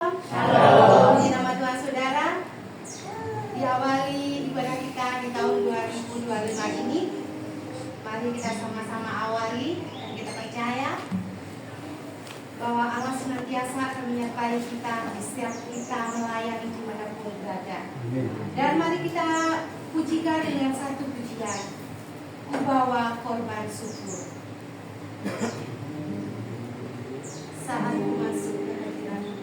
Shalom. Shalom. Di nama Tuhan Saudara, diawali ibadah kita di tahun 2025 ini. Mari kita sama-sama awali dan kita percaya bahwa Allah senantiasa akan menyertai kita di setiap kita melayani dimanapun berada. Dan mari kita pujikan dengan satu pujian, Ku bawa korban syukur. Saat ku masuk ke hadirat-Mu.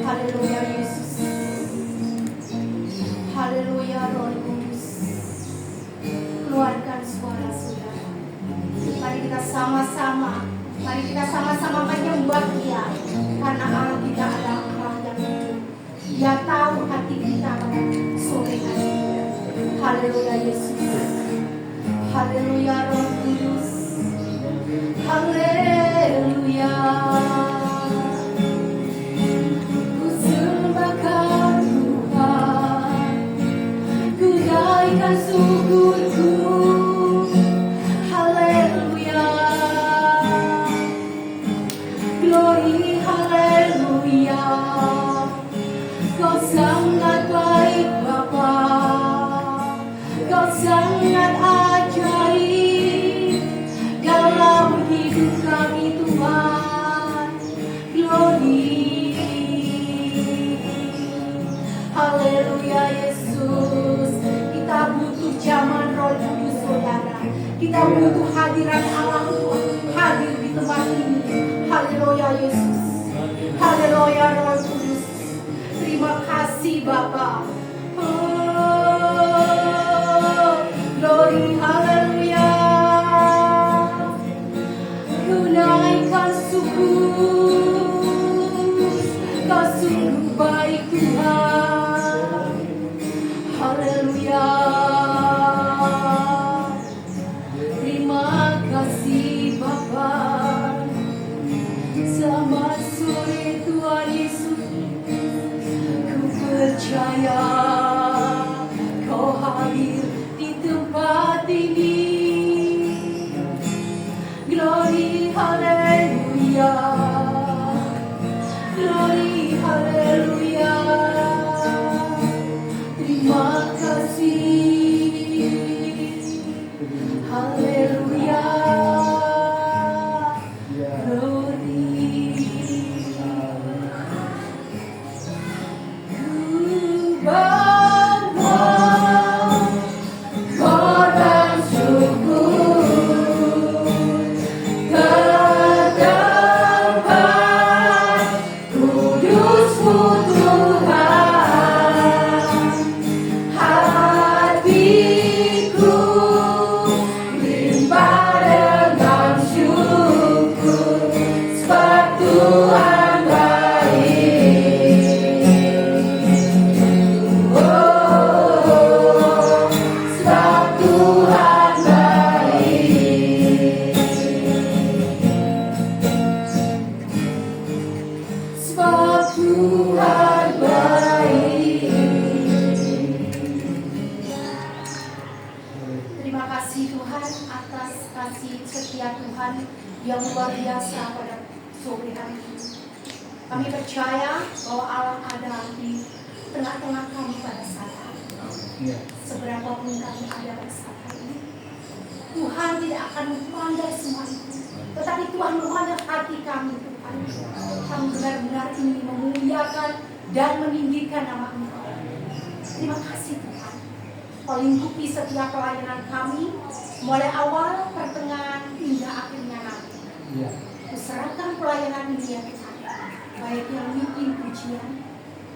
Haleluya Yesus. Haleluya Roh Kudus. Keluarkan suara saudara. Mari kita sama-sama menyembah Dia, karena Allah kita adalah Allah yang hidup. Dia tahu hati kita pada sore hari ini. Haleluya Yesus. Haleluya Roh Kudus. Haleluya. Ku sembahkan Tuhan, ku naikkan syukurku. Haleluya. Glory, haleluya. Kau sangat baik Bapa, Kau sangat ajaib dalam hidup kami Tuhan. Glory, haleluya Yesus. Kita butuh zaman Roh Kudus saudara. Kita butuh hadirat Allah Tuhan hadir di tempat ini. Haleluya Yesus. Haleluya Roh Kudus. Terima kasih Bapa. Oh, glory, haleluya. Ku naikkan syukur, Kau sungguh baik Tuhan. Haleluya. Terima kasih Bapa. Selamat sore Tuhan Yesus. Ku percaya Kau hadir di tempat ini. Glory, haleluya. Glory, haleluya. Terima kasih. Haleluya. Yang luar biasa pada sore hari ini. Kami percaya bahwa Allah ada di tengah-tengah kami pada saat ini. Seberapapun kami ada pada saat ini, Tuhan tidak akan memandang semua itu, tetapi Tuhan memandang hati kami Tuhan. Kami benar-benar ingin memuliakan dan meninggikan nama Engkau. Terima kasih Tuhan. Kau lingkupi setiap pelayanan kami, mulai awal, pertengahan, hingga akhirnya nanti. Kuserahkan pelayanan ini ya Tuhan, baik yang mimpin pujian,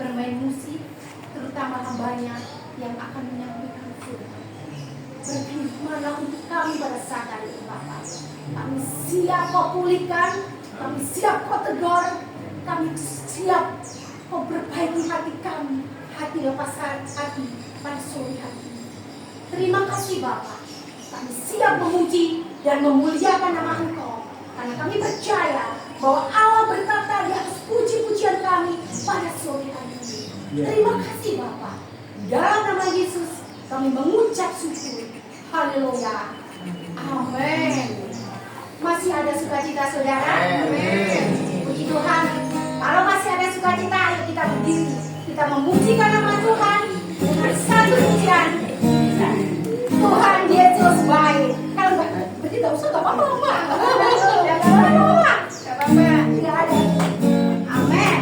bermain musik, terutama hambanya yang akan menyampaikan firman. Berfirmanlah untuk kami pada saat hari ini Bapa. Kami siap Kau pulihkan, kami siap Kau tegur, kami siap Kau perbaiki hati kami, hati lepas hati pada sore hari ini. Terima kasih Bapa. Kami siap memuji dan memuliakan nama Engkau, karena kami percaya bahwa Allah berkata di atas puji-pujian kami pada sore hari ini. Terima kasih Bapa. Dalam nama Yesus kami mengucap syukur. Haleluya. Amin. Masih ada sukacita saudara? Amin. Puji Tuhan. Kalau masih ada sukacita, ayo kita berdiri. Kita memujikan nama Tuhan dengan satu pujian. Tuhan Yesus baik. Kalau berarti tidak usah, tidak apa-apa. Tidak apa-apa. Tidak ada. Amin.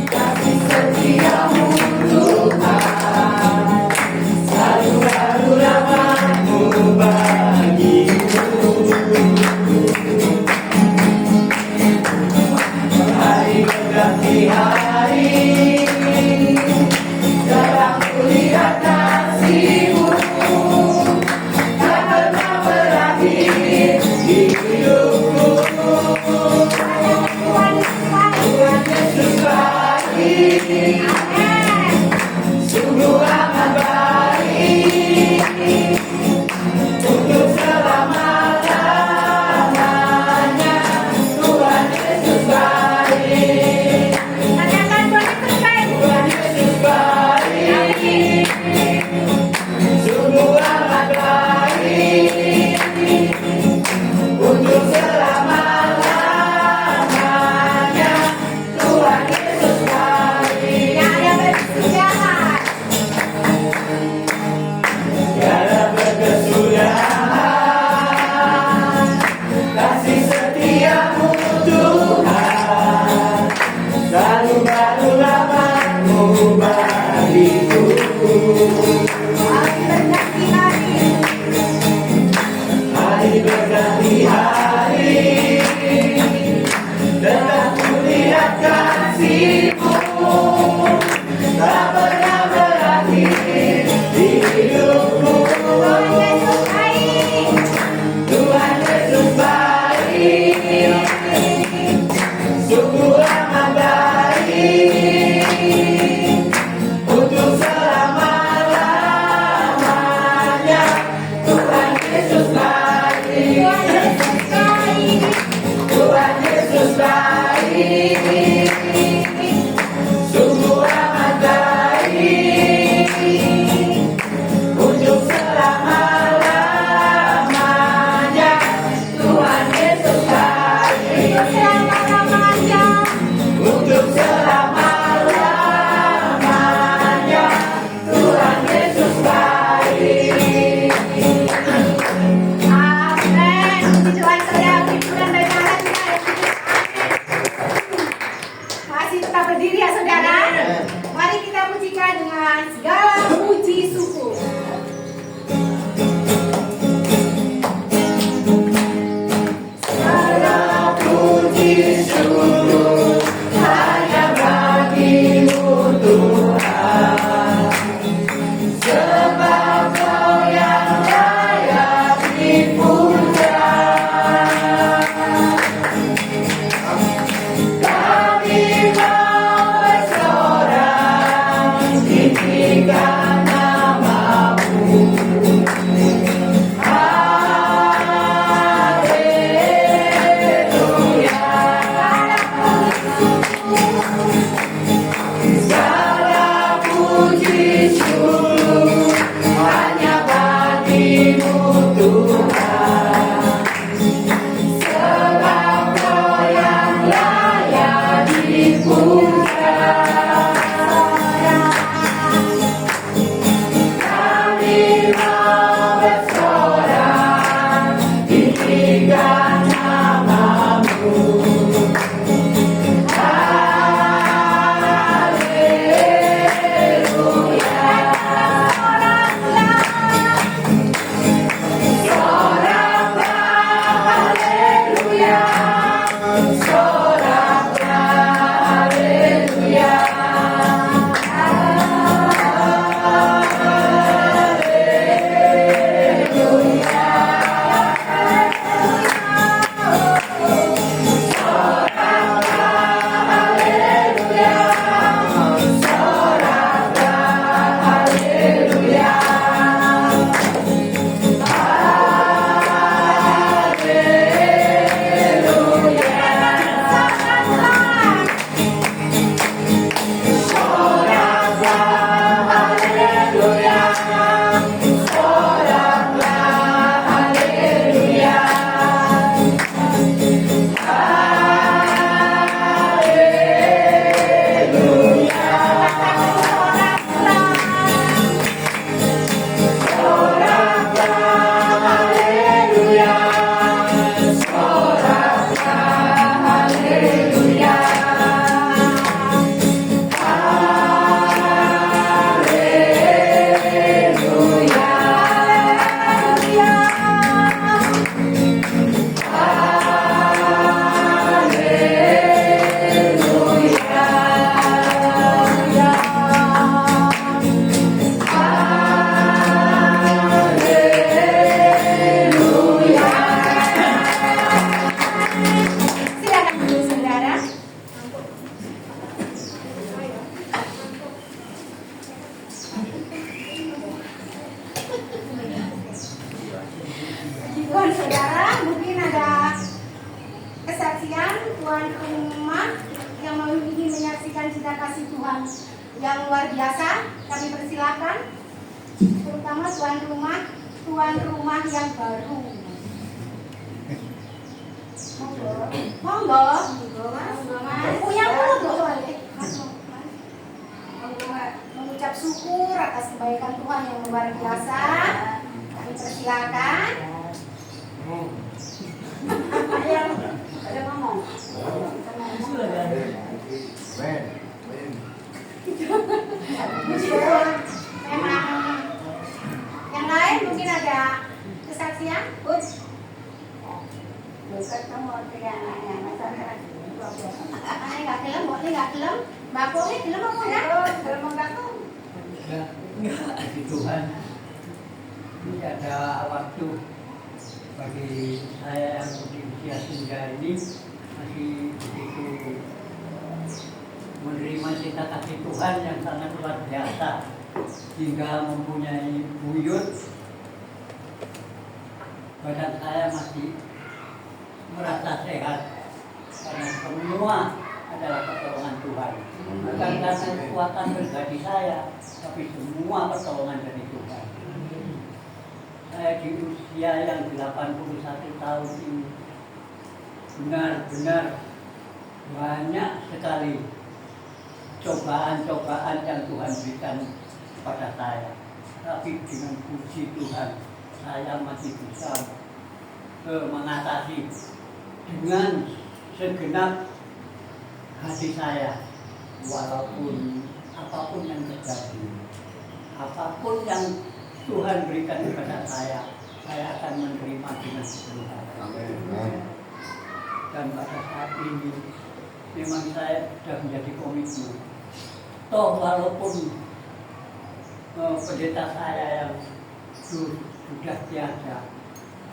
Kasih setiamu Tuhan, selalu baru rahmat-Mu. saudara, mungkin ada kesaksian tuan rumah yang mau ingin menyaksikan cinta kasih Tuhan yang luar biasa. Kami persilakan, terutama tuan rumah yang baru. Monggo, punya mulu mengucap syukur atas kebaikan Tuhan yang luar biasa. Kami persilakan. Ada ngomong. Memang yang lain mungkin ada kesaksian. Nggak kelem. Bakongnya kelem apa ya? Kelem bakong. Enggak, di Tuhan. Ini ada waktu bagi saya yang di usia senja ini masih begitu menerima cinta kasih Tuhan yang sangat luar biasa hingga mempunyai buyut. Badan saya masih merasa sehat karena semua adalah pertolongan Tuhan. Bukan karena kekuatan pribadi saya, tapi semua pertolongan dari Tuhan. Saya di usia yang 81 tahun ini benar-benar banyak sekali cobaan-cobaan yang Tuhan berikan kepada saya. Tapi dengan puji Tuhan, saya masih bisa mengatasi dengan segenap hati saya, walaupun apapun yang terjadi, apapun yang Tuhan berikan kepada saya akan menerima dengan sepenuh hati. Dan pada saat ini memang saya sudah menjadi komitmen. Toh walaupun pendeta saya yang sudah tiada,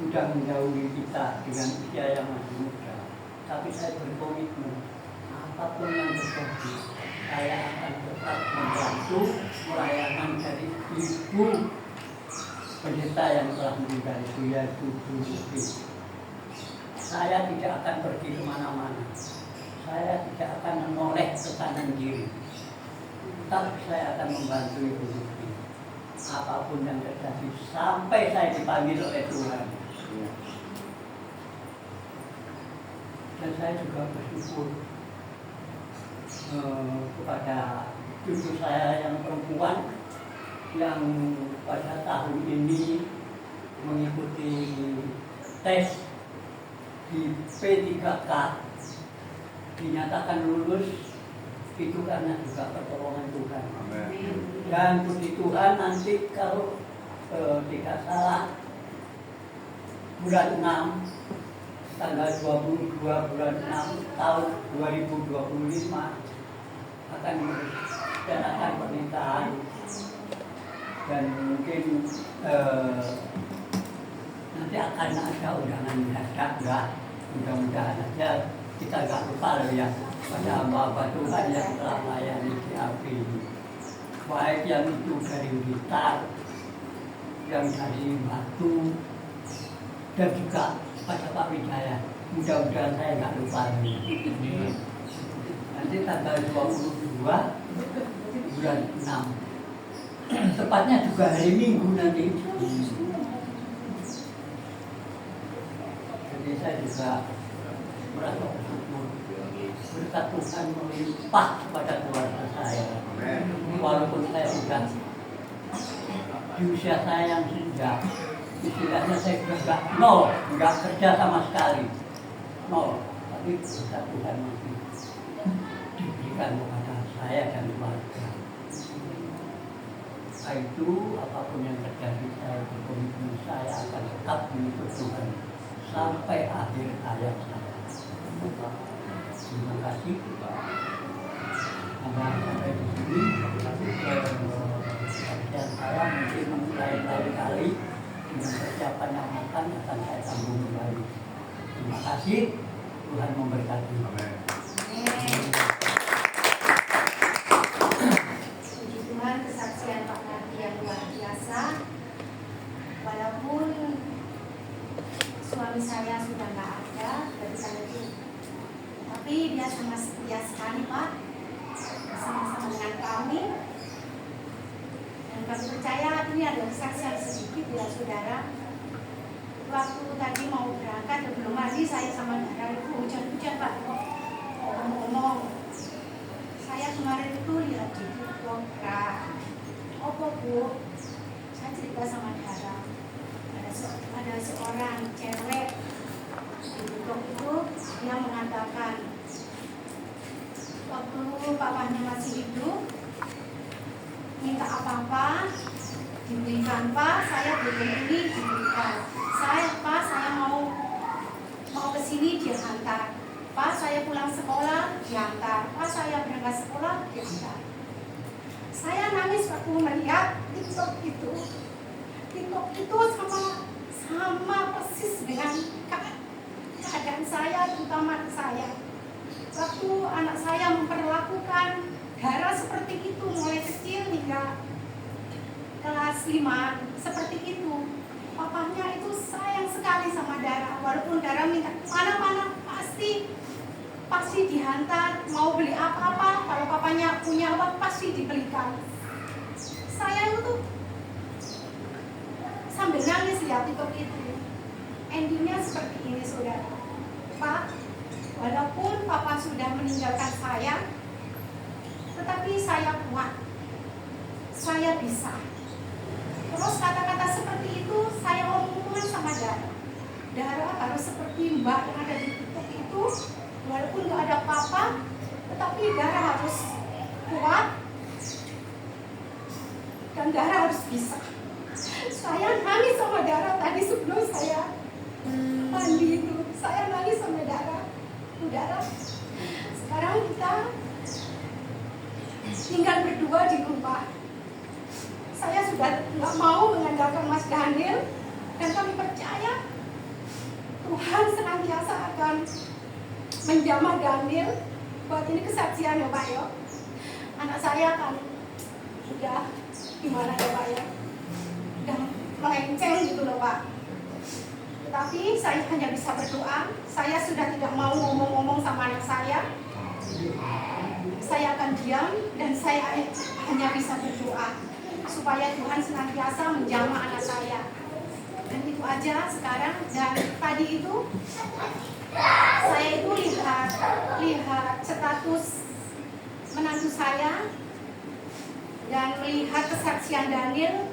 sudah menjauhi kita dengan usia yang masih muda, tapi saya berkomitmen apapun yang terjadi, saya akan tetap membantu pelayanan dari ibu pendeta yang telah meninggal itu, yaitu Bu Suti. Saya tidak akan pergi kemana-mana, saya tidak akan menoleh ke kanan kiri, tapi saya akan membantu Ibu Suti apapun yang terjadi sampai saya dipanggil oleh Tuhan. Dan saya juga bersyukur kepada cucu saya yang perempuan yang pada tahun ini mengikuti tes di P3K, dinyatakan lulus. Itu karena juga pertolongan Tuhan. Amen. Dan puji Tuhan, nanti kalau tidak salah bulan 6 tanggal 22 bulan 6 tahun 2025 akan dilaksanakan pernikahan. Dan mungkin nanti akan ada undangan mendadak, ya. Mudah-mudahan aja kita nggak lupa loh ya pada hamba-hamba Tuhan yang telah melayani di api ini, baik yang itu dari Blitar, yang dari Batu, dan juga pada Pak Wijaya. Mudah-mudahan saya nggak lupa ini. Nanti tanggal 22 bulan 6, tepatnya juga hari Minggu nanti. Jadi saya juga merasa bersyukur berkat Tuhan melimpah kepada keluarga saya. Walaupun saya sudah di usia saya yang senja, istilahnya saya sudah nggak kerja sama sekali, nol. Tapi berkat Tuhan masih diberikan kepada saya dan keluarga. Itu apapun yang terjadi, saya berkomitmen saya akan tetap mengikut Tuhan sampai akhir hayat saya. Terima kasih. Sampai di sini. Dan saya mungkin lain-lain kali dengan persiapan yang matang akan saya sambung kembali. Terima kasih. Tuhan memberkati. Amin. Puji Tuhan, kesaksian Pak Nardi yang luar biasa. Walaupun suami suami saya sudah nggak ada dari saya itu, tapi dia sangat setia sekali Pak, bersama-sama dengan kami. Dan kami percaya ini adalah kesaksian sedikit ya saudara. Waktu tadi mau berangkat sebelum mandi saya sama Dara itu hujan-hujan Pak. Ngomong-ngomong, saya kemarin itu lihat di TikTok, apa Bu? Saya cerita sama Dara, ada seorang cewek di TikTok itu, dia mengatakan waktu papanya masih hidup, minta apa-apa diberikan Pak, saya belum ini diberikan. Pak, saya mau ke sini diantar. Pak, saya pulang sekolah diantar. Pak, saya berangkat sekolah diantar. Saya nangis waktu melihat TikTok itu. TikTok itu sama persis dengan keadaan saya, terutama saya. Waktu anak saya memperlakukan Dara seperti itu, mulai kecil hingga kelas 5, seperti itu. Papanya itu sayang sekali sama Dara, walaupun Dara minta mana-mana pasti dihantar, mau beli apa-apa, kalau papanya punya uang pasti dibelikan. Saya itu sambil nangis lihat TikTok itu. Endingnya seperti ini saudara. Pak, walaupun papa sudah meninggalkan saya, tetapi saya kuat, saya bisa. Terus kata-kata seperti itu saya omongkan sama Dara. Dara harus seperti Mbak yang ada di TikTok itu, walaupun gak ada papa, tetapi Dara harus kuat dan Dara harus bisa. Saya nangis sama Dara tadi sebelum saya mandi itu. Saya nangis sama Dara. Dara, sekarang kita tinggal berdua di rumah. Saya sudah nggak mau mengandalkan Mas Daniel, dan kami percaya Tuhan senantiasa akan menjamah Daniel. Buat ini kesaksian ya Pak ya. Anak saya kan sudah gimana ya Pak ya, udah melenceng gitu loh Pak. Tetapi saya hanya bisa berdoa. Saya sudah tidak mau ngomong-ngomong sama anak saya. Saya akan diam dan saya hanya bisa berdoa supaya Tuhan senantiasa menjamah anak saya. Dan itu aja sekarang. Dan tadi itu saya itu lihat status menantu saya dan melihat kesaksian Daniel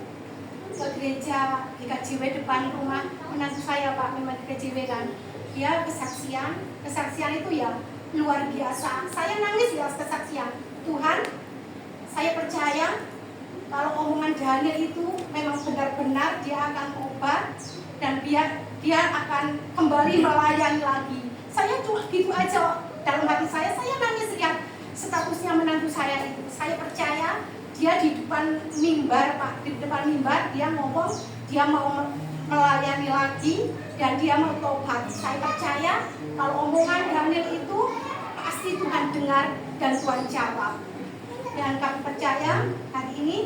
ke gereja GKJW depan rumah menantu saya Pak, memang GKJW kan. Dia kesaksian itu ya luar biasa. Saya nangis ya kesaksian. Tuhan, saya percaya kalau omongan Daniel itu memang benar-benar dia akan obat dan dia akan kembali melayani lagi. Saya cuma gitu aja dalam hati saya nangis lihat statusnya menantu saya itu. Saya percaya dia di depan mimbar Pak, di depan mimbar dia ngomong dia mau melayani lagi dan dia mau tobat. Saya percaya kalau omongan Daniel itu pasti Tuhan dengar dan Tuhan jawab. Dan kami percaya hari ini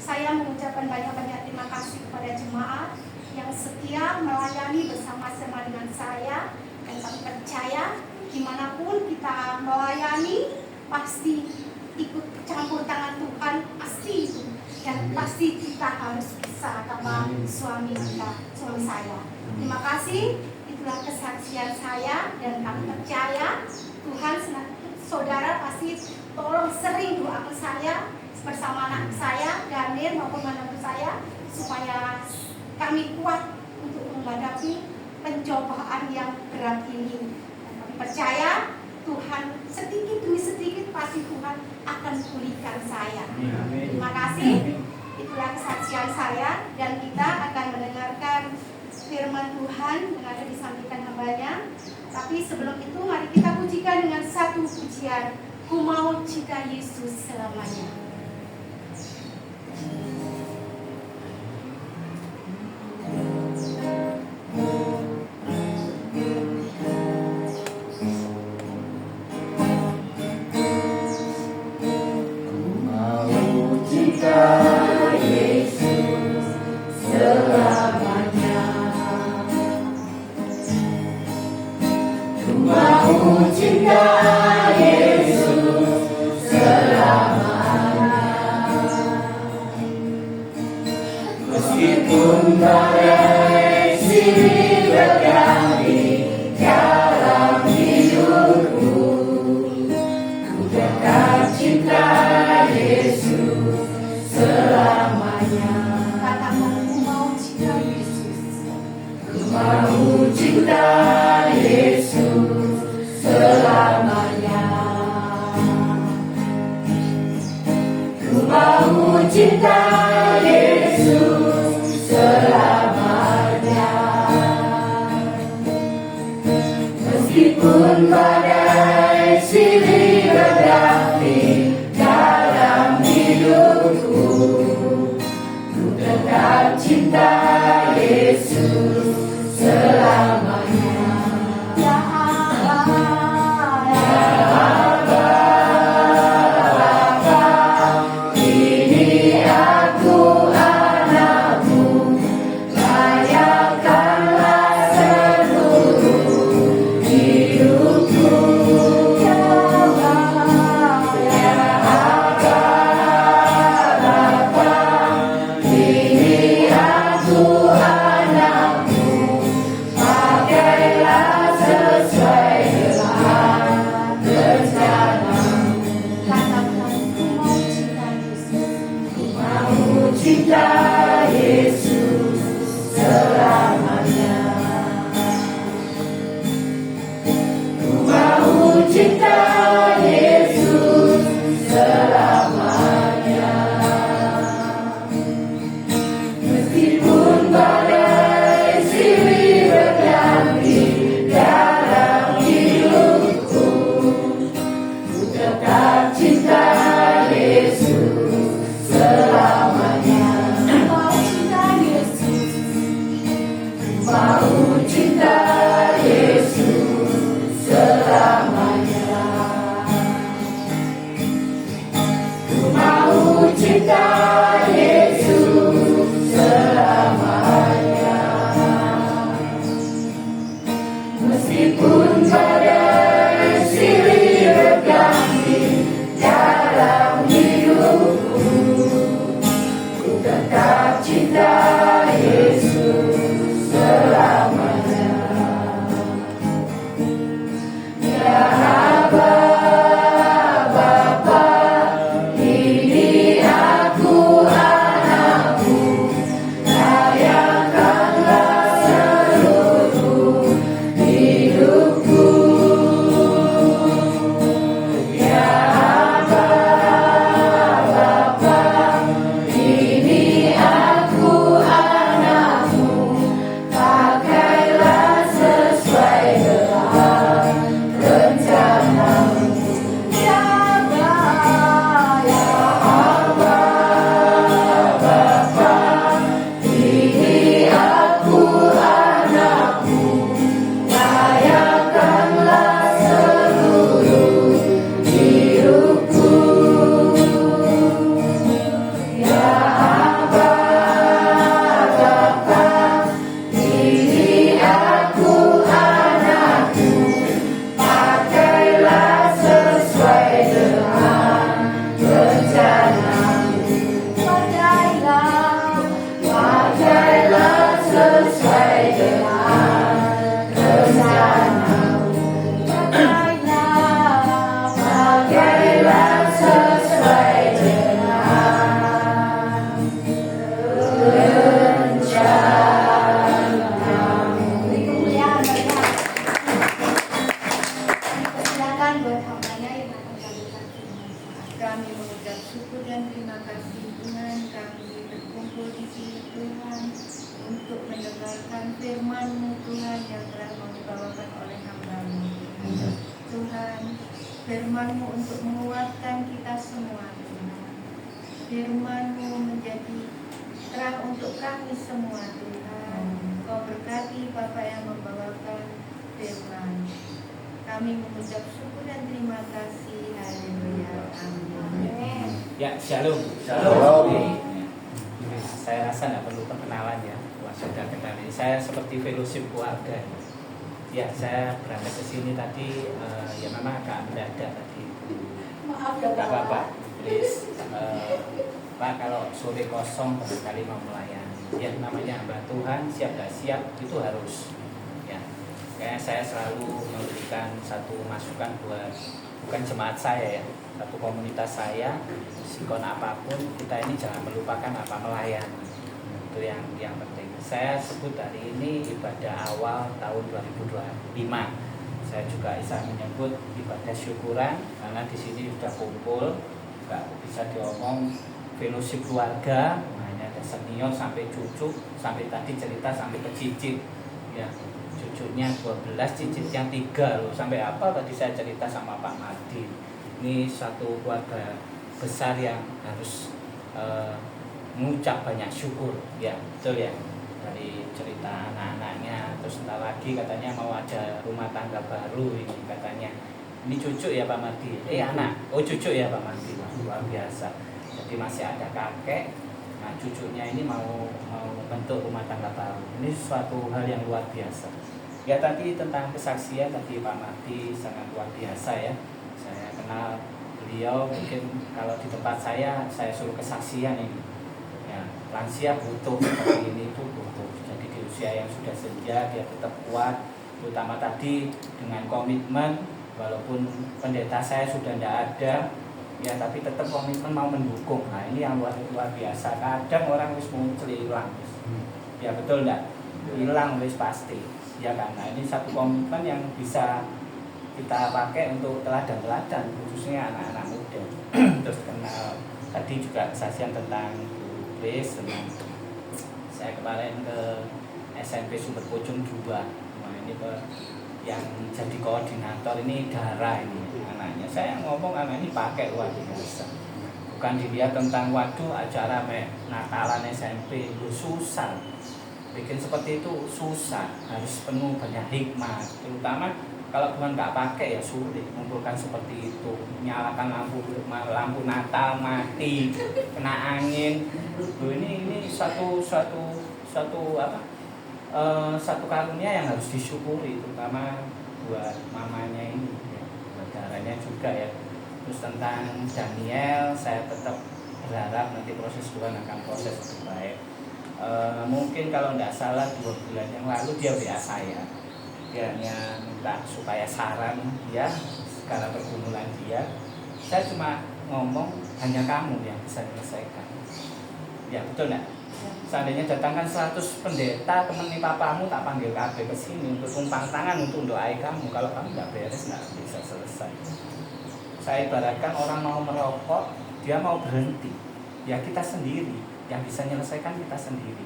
saya mengucapkan banyak-banyak terima kasih kepada jemaat yang setia melayani bersama-sama dengan saya. Dan kami percaya dimanapun kita melayani pasti ikut campur tangan Tuhan, pasti itu. Dan pasti kita harus bisa sama suami saya. Terima kasih, itulah kesaksian saya dan kami percaya Tuhan saudara pasti tolong sering doakan saya bersama anak saya Daniel maupun menantu saya supaya kami kuat untuk menghadapi pencobaan yang berat ini. Dan kami percaya Tuhan sedikit demi sedikit pasti Tuhan akan pulihkan saya. Terima kasih. Itulah kesaksian saya dan kita akan mendengarkan firman Tuhan yang ada disampaikan hambanya. Tapi sebelum itu mari kita pujikan dengan satu pujian. Ku mau cinta Yesus selamanya. Meskipun badai silih berganti dalam hidupku, ku tetap cinta Yesus selamanya. Katakan ku mau cinta Yesus. Ku mau cinta Yesus selamanya. Ku mau cinta Yesus selamanya. Meskipun badai silih berganti dalam hidupku, ku tetap cinta Yesus selamanya. Ya Allah, ya Ini aku anakmu, layakkanlah seluruh hidupku. Ya Bapa, ini aku anakmu, pakailah sesuai dengan rencanamu. katakan ku mau cinta Yesus. Mau cinta Yesus selamanya. Ku mau cinta Yesus selamanya. Meskipun badai silih berganti dalam hidupku, ku tetap cinta Yesus selamanya. Mau cinta Yesus. Mau cinta Yesus selamanya. Ku mau cinta Yesus selamanya. Meskipun badai silih berganti dalam hidupku, ku tetap cinta Yesus selamanya. Ya Bapa, ini aku anakmu, layakkanlah seluruh hidupku. Ya Bapa, ini aku anakmu, pakailah sesuai dengan rencanamu. Ya Bapa, ini aku anakmu, layakkanlah seluruh hidupku. Ya Bapa, ini aku anakmu, pakailah sesuai dengan rencanamu. Pakailah sesuai dengan rencanamu. Pakailah sesuai dengan rencanamu. Kemuliaan banyak. Persilakan buat hambanya yang akan melakukan firman. Kami mengucap syukur dan terima kasih Tuhan, kami berkumpul di sini Tuhan untuk mendengarkan firman-Mu Tuhan yang telah dibawakan oleh hamba-Mu Tuhan. Firman-Mu untuk menguatkan kita semua Tuhan. Firman-Mu menjadi terang untuk kami semua Tuhan. Kau berkati Bapa yang membawakan firman. Kami mengucap syukur dan terima kasih. Haleluya. Amin. Ya, shalom. Shalom. Saya rasa tidak perlu perkenalan ya. Wah, sudah kenal. Saya seperti fellowship keluarga. Ya, saya berangkat ke sini tadi ya memang agak mendadak tadi. Maaf ya Gak Pak. apa-apa, please. Pak, kalau sore kosong barangkali mau melayani. Ya namanya hamba Tuhan, siap gak siap itu harus. Ya, kayak saya selalu memberikan satu masukan buat bukan jemaat saya ya, satu komunitas saya, sikon apapun kita ini jangan melupakan apa melayani. Itu yang penting. Saya sebut hari ini ibadah awal tahun 2025. Saya juga bisa menyebut ibadah syukuran karena di sini sudah kumpul, nggak bisa diomong fellowship keluarga, hanya ada senior sampai cucu, sampai tadi cerita sampai ke cicit, ya cucunya 12, cicitnya 3 loh, sampai apa tadi saya cerita sama Pak Mardi. Ini satu keluarga besar yang harus mengucap banyak syukur, ya betul ya. Dari cerita anak-anaknya, terus sebentar lagi katanya mau ada rumah tangga baru ini katanya. Ini cucu ya Pak Mardi? Anak. Oh cucu ya Pak Mardi, luar biasa. Jadi masih ada kakek, nah cucunya ini mau bentuk rumah tangga baru. Ini suatu hal yang luar biasa. Ya tadi tentang kesaksian tadi Pak Mardi sangat luar biasa ya. Saya kenal beliau, mungkin kalau di tempat saya suruh kesaksian ini. Ya, lansia butuh seperti ini itu butuh. Jadi di usia yang sudah senja dia tetap kuat, terutama tadi dengan komitmen walaupun pendeta saya sudah tidak ada, ya tapi tetap komitmen mau mendukung. Nah ini yang luar biasa. Kadang orang wis muncul hilang, ya betul enggak? Hilang wis pasti, ya kan? Nah ini satu komitmen yang bisa kita pakai untuk teladan-teladan khususnya anak-anak muda. Terus kenal tadi juga kesaksian tentang Grace, tentang saya kemarin ke SMP Sumber Pucung 2. Nah ini yang jadi koordinator ini Dara ini anaknya. Saya ngomong anak ini pakai luar biasa. Bukan dilihat tentang waduh acara Natalan SMP itu susah. Bikin seperti itu susah, harus penuh banyak hikmah. Terutama kalau Tuhan nggak pakai ya sulit mengumpulkan seperti itu. Nyalakan lampu Natal mati, kena angin. Loh, ini satu apa? Satu karunia yang harus disyukuri, terutama buat mamanya ini, ya, buat darahnya juga ya. Terus tentang Daniel, saya tetap berharap nanti proses Tuhan akan proses lebih baik. Mungkin kalau tidak salah 2 bulan yang lalu dia WA saya. Dia hanya minta supaya saran dia segala pergumulan dia. Saya cuma ngomong hanya kamu yang bisa menyelesaikan. Ya betul nggak? Seandainya datangkan 100 pendeta temen papamu tak panggil KB ke sini untuk tumpang tangan untuk doai kamu. Kalau kamu nggak beres nggak bisa selesai. Saya ibaratkan orang mau merokok, dia mau berhenti. Ya kita sendiri yang bisa menyelesaikan kita sendiri.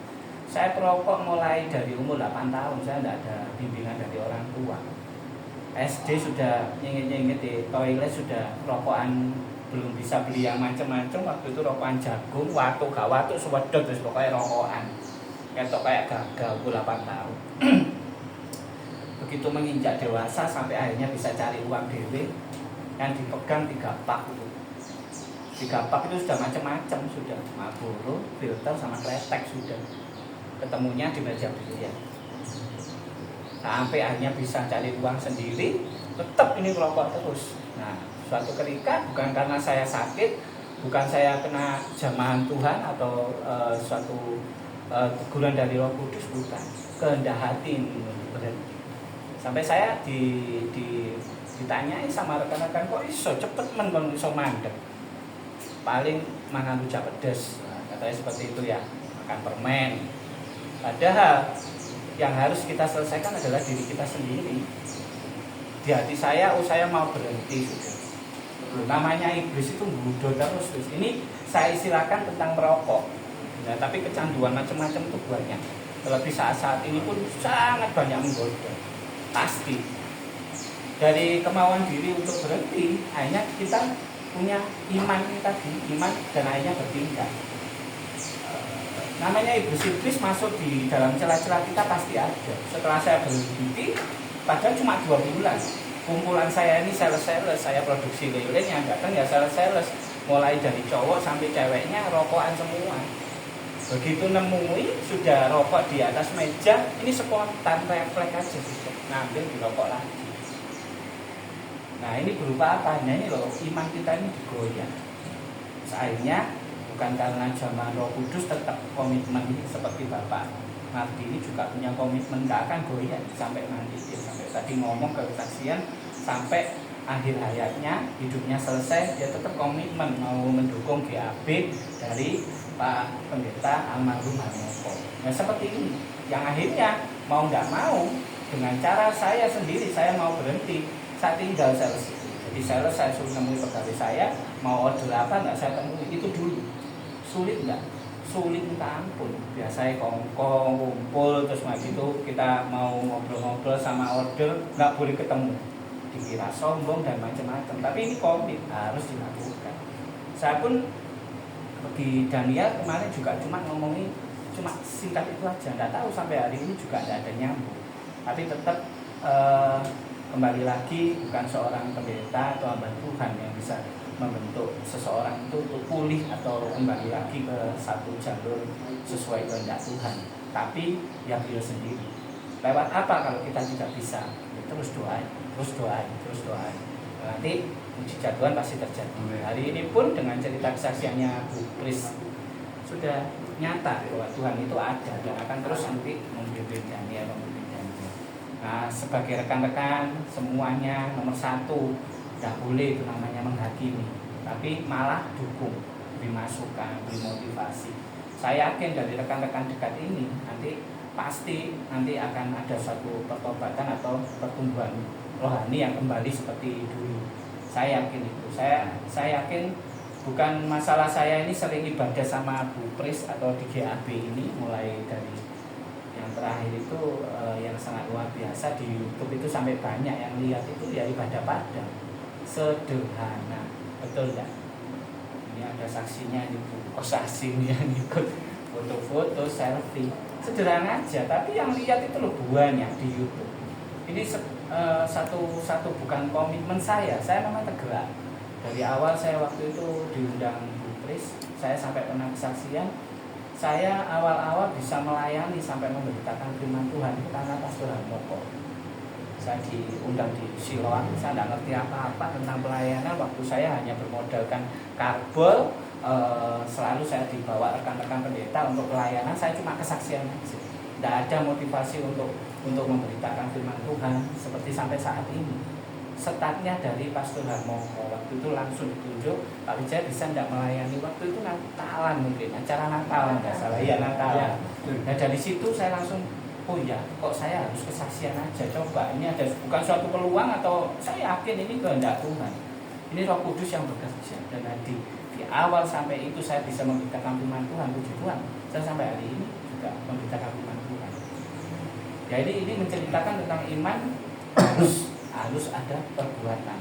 Saya perokok mulai dari umur 8 tahun, saya tidak ada bimbingan dari orang tua. SD sudah nyengit-nyengit di toilet, sudah rokokan belum bisa beli yang macam-macam. Waktu itu rokokan jagung, gak watu, sewedot, terus pokoknya rokokan. Ketok kayak gagal, umur 8 tahun. Begitu menginjak dewasa sampai akhirnya bisa cari uang dewe, yang dipegang 3 pak itu. 3 pak itu sudah macam-macam, sudah Marlboro, filter sama kretek sudah. Ketemunya di meja biliar. Sampai akhirnya bisa cari uang sendiri, tetap ini merokok terus. Nah, suatu ketika bukan karena saya sakit, bukan saya kena jamahan Tuhan atau suatu teguran dari Roh Kudus, bukan. Kehendak hati ini berhenti. Sampai saya ditanyai sama rekan-rekan, kok iso cepet men kon iso mandek. Paling mangan rujak pedes. Nah, katanya seperti itu ya, makan permen. Padahal yang harus kita selesaikan adalah diri kita sendiri. Di hati saya, saya mau berhenti sudah. Namanya iblis itu menggoda terus. Ini saya istilahkan tentang merokok. Nah, tapi kecanduan macam-macam itu banyak. Terlebih saat-saat ini pun sangat banyak menggoda. Pasti. Dari kemauan diri untuk berhenti, akhirnya kita punya iman tadi, iman dan akhirnya bertindak. Namanya iblis masuk di dalam celah-celah kita pasti ada. Setelah saya berhenti, padahal cuma 2 bulan. Kumpulan saya ini sales, saya produksi lilin yang datang ya sales. Mulai dari cowok sampai ceweknya rokokan semua. Begitu nemui sudah rokok di atas meja, ini spontan refleks aja sudah ngambil di rokok lagi. Nah ini berupa apa? Nah ini loh, iman kita ini digoyah. Akhirnya bukan karena zaman Roh Kudus, tetap komitmen seperti Bapak Mardi ini juga punya komitmen, gak akan goyah sampai nanti. Sampai tadi ngomong ke kesaksian, sampai akhir hayatnya, hidupnya selesai, dia tetap komitmen mau mendukung GAB dari Pak Pendeta Almarhum Harmoko. Nah seperti ini, yang akhirnya mau nggak mau dengan cara saya sendiri, saya mau berhenti, saya tinggal sales itu. Jadi sales saya suruh nemui pegawai saya, mau order apa nggak saya temui, itu dulu. Sulit nggak? Sulit minta ampun. Biasanya kongkong, kumpul, terus gitu kita mau ngobrol-ngobrol sama order, nggak boleh ketemu. Dikira sombong dan macam-macam. Tapi ini komit, harus dilakukan. Saya pun bagi Daniel kemarin juga cuma ngomongin cuma singkat itu aja, nggak tahu sampai hari ini juga nggak ada nyambung. Tapi tetap kembali lagi, bukan seorang pendeta atau hamba Tuhan yang bisa membentuk seseorang itu untuk pulih atau kembali lagi ke satu jalur sesuai kehendak Tuhan. Tapi ya beliau sendiri. Lewat apa kalau kita tidak bisa? Ya, terus doa, terus doa, terus doa. Nanti mujizat Tuhan pasti terjadi. Hari ini pun dengan cerita kesaksiannya Bu Pris sudah nyata bahwa Tuhan itu ada dan akan terus nanti membimbing Daniel. Nah sebagai rekan-rekan semuanya nomor satu, tidak boleh itu namanya menghakimi, tapi malah dukung, beri masukan, beri motivasi. Saya yakin dari rekan-rekan dekat ini nanti pasti nanti akan ada suatu pertobatan atau pertumbuhan rohani yang kembali seperti dulu. Saya yakin itu. Saya yakin bukan masalah saya ini sering ibadah sama Bu Pris atau di GAB ini, mulai dari yang terakhir itu yang sangat luar biasa di YouTube itu sampai banyak yang lihat itu ya ibadah padang sederhana, betul ya? Ini ada saksinya itu, saksinya ikut foto-foto, selfie, sederhana aja, tapi yang lihat itu loh banyak di YouTube. Ini satu bukan komitmen saya memang tergerak. Dari awal saya waktu itu diundang Bu Pris, saya sampai pernah kesaksian, saya awal-awal bisa melayani sampai memberitakan firman Tuhan itu karena Pastor Harmoko. Saya diundang di Siloam, saya tidak ngerti apa-apa tentang pelayanan, waktu saya hanya bermodalkan karbol, selalu saya dibawa rekan-rekan pendeta untuk pelayanan, saya cuma kesaksian aja. Tidak ada motivasi untuk memberitakan firman Tuhan seperti sampai saat ini. Startnya dari Pastor Harmoko, waktu itu langsung ditunjuk, Pak Wijaya bisa tidak melayani, waktu itu Natalan mungkin, acara Natalan nggak salah, ya Natalan. Nah dari situ saya langsung, oh ya kok saya harus kesaksian aja, coba ini ada bukan suatu peluang atau saya yakin ini kehendak Tuhan, ini Roh Kudus yang bekerja. Dan nanti di awal sampai itu saya bisa memberitakan firman Tuhan, puji Tuhan, saya sampai hari ini juga memberitakan firman Tuhan. Jadi ini menceritakan tentang iman harus ada perbuatan.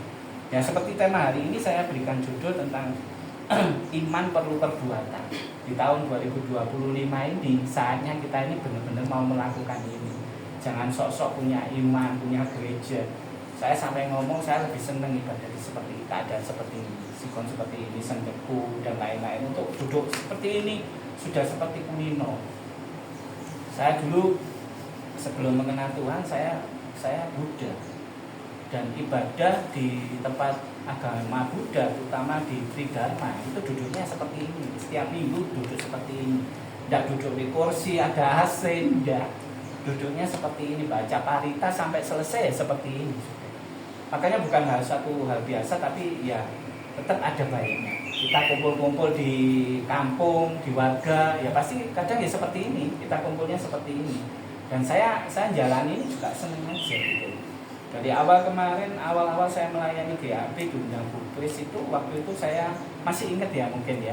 Ya seperti tema hari ini saya berikan judul tentang iman perlu perbuatan. Di tahun 2025 ini saatnya kita ini benar-benar mau melakukan ini. Jangan sok-sok punya iman, punya gereja. Saya sampai ngomong saya lebih senang ibadah seperti keadaan seperti ini, sikon seperti ini, sendeku dan lain-lain. Untuk duduk seperti ini sudah seperti Kunino. Saya dulu sebelum mengenal Tuhan saya Buddha. Dan ibadah di tempat agama Buddha, terutama di Tridharma, itu duduknya seperti ini. Setiap minggu duduk seperti ini. Tidak duduk di kursi, ada AC, tidak. Duduknya seperti ini, baca parita sampai selesai seperti ini. Makanya bukan satu hal biasa, tapi ya tetap ada baiknya. Kita kumpul-kumpul di kampung, di warga, ya pasti kadang ya seperti ini. Kita kumpulnya seperti ini. Dan saya jalani ini juga senang aja gitu. Dari awal kemarin, awal saya melayani GAB diundang Bu Pris itu, waktu itu saya masih ingat ya mungkin ya.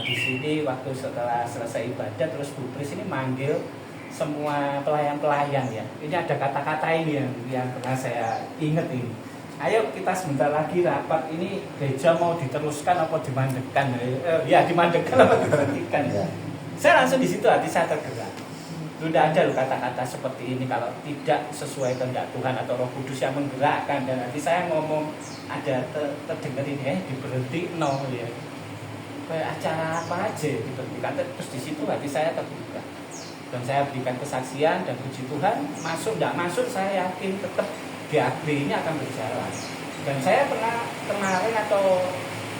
Di sini waktu setelah selesai ibadah terus Bu Pris ini manggil semua pelayan-pelayan ya. Ini ada kata-kata ini yang pernah saya ingat ini. Ayo kita sebentar lagi rapat, ini gereja mau diteruskan apa dimandekan? Ya dimandekan apa diberhentikan? Ya. Saya langsung di situ hati saya tergerak. Sudah ada loh kata-kata seperti ini kalau tidak sesuai kehendak Tuhan atau Roh Kudus yang menggerakkan. Dan nanti saya ngomong ada terdengar ini diberhenti no ya. kayak acara apa aja diberhentikan, terus di situ hati saya terbuka dan saya berikan kesaksian dan puji Tuhan, masuk nggak masuk saya yakin tetap GAB ini akan berjalan. Dan saya pernah kemarin atau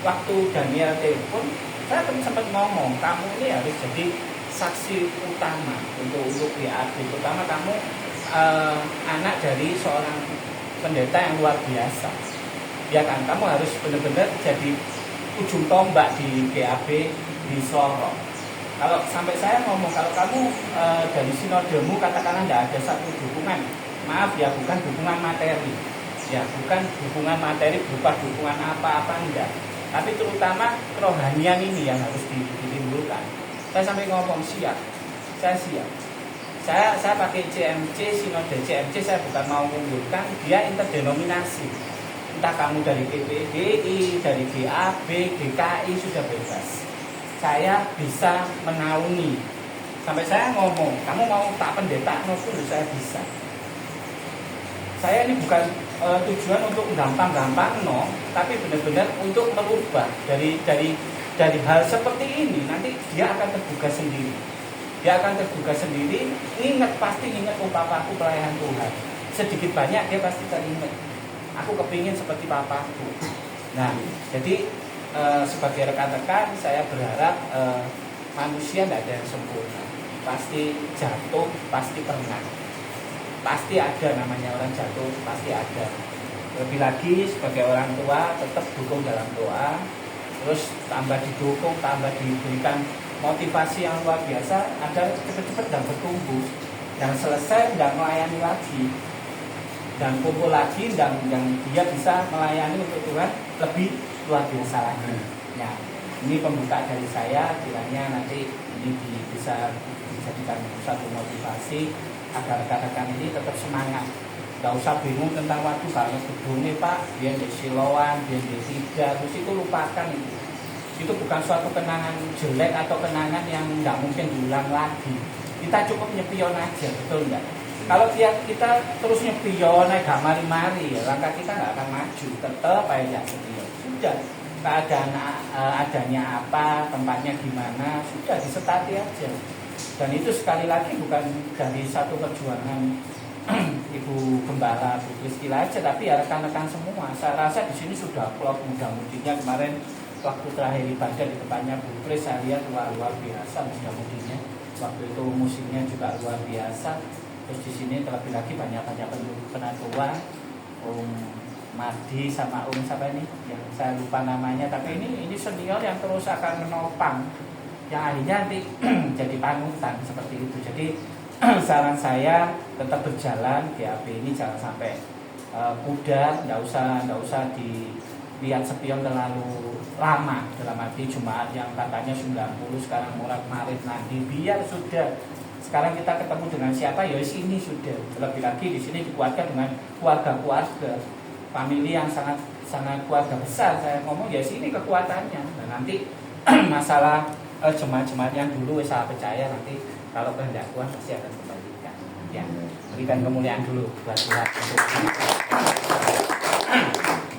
waktu Daniel telepon, saya sempat ngomong, kamu ini harus jadi saksi utama untuk GAB, terutama kamu anak dari seorang pendeta yang luar biasa, ya kan, kamu harus benar-benar jadi ujung tombak di GAB di Sorong. Kalau sampai saya ngomong, kalau kamu dari sinodemu katakanlah tidak ada satu dukungan, maaf ya, bukan dukungan materi, ya bukan dukungan materi berupa dukungan apa-apa, enggak, tapi terutama kerohanian ini yang harus ditimbulkan. Saya sampai ngomong siap, saya siap. Saya pakai CMC, sinode CMC, saya bukan mau mengundurkan, dia interdenominasi. Entah kamu dari PPDI, dari GAB, GKI, sudah bebas. Saya bisa menaungi. Sampai saya ngomong, kamu mau tak pendeta pun saya bisa. Saya ini bukan tujuan untuk gampang-gampang, no, tapi benar-benar untuk merubah dari hal seperti ini. Nanti dia akan terbuka sendiri. Dia akan terbuka sendiri, pasti ingat papaku pelayan Tuhan. Sedikit banyak dia pasti teringat. Aku kepingin seperti papaku. Nah, jadi sebagai rekan-rekan saya berharap manusia tidak ada yang sempurna. Pasti jatuh, pasti pernah. Pasti ada namanya orang jatuh, pasti ada. Lebih lagi sebagai orang tua tetap dukung dalam doa. Terus tambah didukung, tambah diberikan motivasi yang luar biasa agar cepat-cepat dan bertumbuh dan selesai dan melayani lagi dan kumpul lagi dan yang dia bisa melayani untuk Tuhan lebih luar biasa lagi. Ya, ini pembuka dari saya, kiranya nanti ini bisa dijadikan satu motivasi agar rekan-rekan ini tetap semangat. Gak usah bingung tentang waktu kalau gedungnya Pak, dia di Siloan, dia di Tiga, terus itu lupakan itu. Itu bukan suatu kenangan jelek atau kenangan yang nggak mungkin diulang lagi. Kita cukup nyepion aja, betul nggak? Kalau kita terus nyepion, gak mari-mari, ya, langkah kita nggak akan maju. Tetap aja nyepion. Sudah, keadaan adanya apa, tempatnya gimana, sudah disetati aja. Dan itu sekali lagi bukan dari satu perjuangan Ibu Gembala, Bu Kristila aja, tapi ya rekan-rekan semua. Saya rasa di sini sudah klop muda-mudinya kemarin. Waktu terakhir ibadah di depannya Bu Kris, saya lihat luar biasa mudah-mudinya. Waktu itu musiknya juga luar biasa. Terus di sini terlebih lagi banyak penatua, Mardi sama siapa ini? Yang saya lupa namanya. Tapi ini senior yang terus akan menopang, yang akhirnya nanti jadi panutan seperti itu. Jadi saran saya tetap berjalan GAB ini, jangan sampai pudar, nggak usah dilihat sepion terlalu lama. Dalam arti Jumat yang katanya 90 sekarang mulai Maret nanti, biar sudah sekarang kita ketemu dengan siapa ya ini sudah. Lebih lagi di sini dikuatkan dengan keluarga famili yang sangat keluarga besar. Saya ngomong ya ini kekuatannya. Dan nanti masalah jemaat-jemaat yang dulu saya percaya nanti kalau kehendak Tuhan pasti akan kembalikan. Ya, berikan kemuliaan dulu buat Tuhan.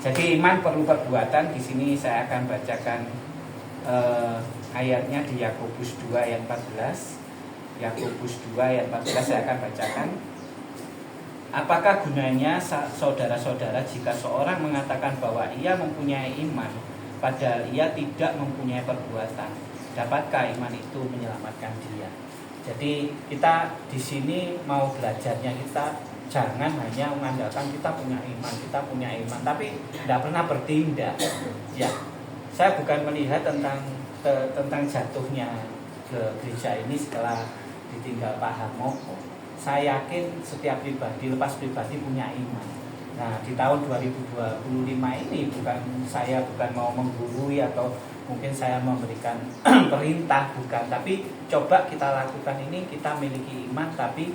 Jadi iman perlu perbuatan. Di sini saya akan bacakan ayatnya di Yakobus 2 ayat 14. Yakobus 2 ayat 14 saya akan bacakan. Apakah gunanya saudara-saudara jika seorang mengatakan bahwa ia mempunyai iman padahal ia tidak mempunyai perbuatan? Dapatkah iman itu menyelamatkan dia? Jadi kita di sini mau belajarnya kita jangan hanya mengandalkan kita punya iman, tapi tidak pernah bertindak. Ya, saya bukan melihat tentang jatuhnya ke gereja ini setelah ditinggal Pak Harmoko. Saya yakin setiap pribadi punya iman. Nah, di tahun 2025 ini saya bukan mau menggurui atau mungkin saya memberikan perintah, bukan, tapi coba kita lakukan ini, kita miliki iman tapi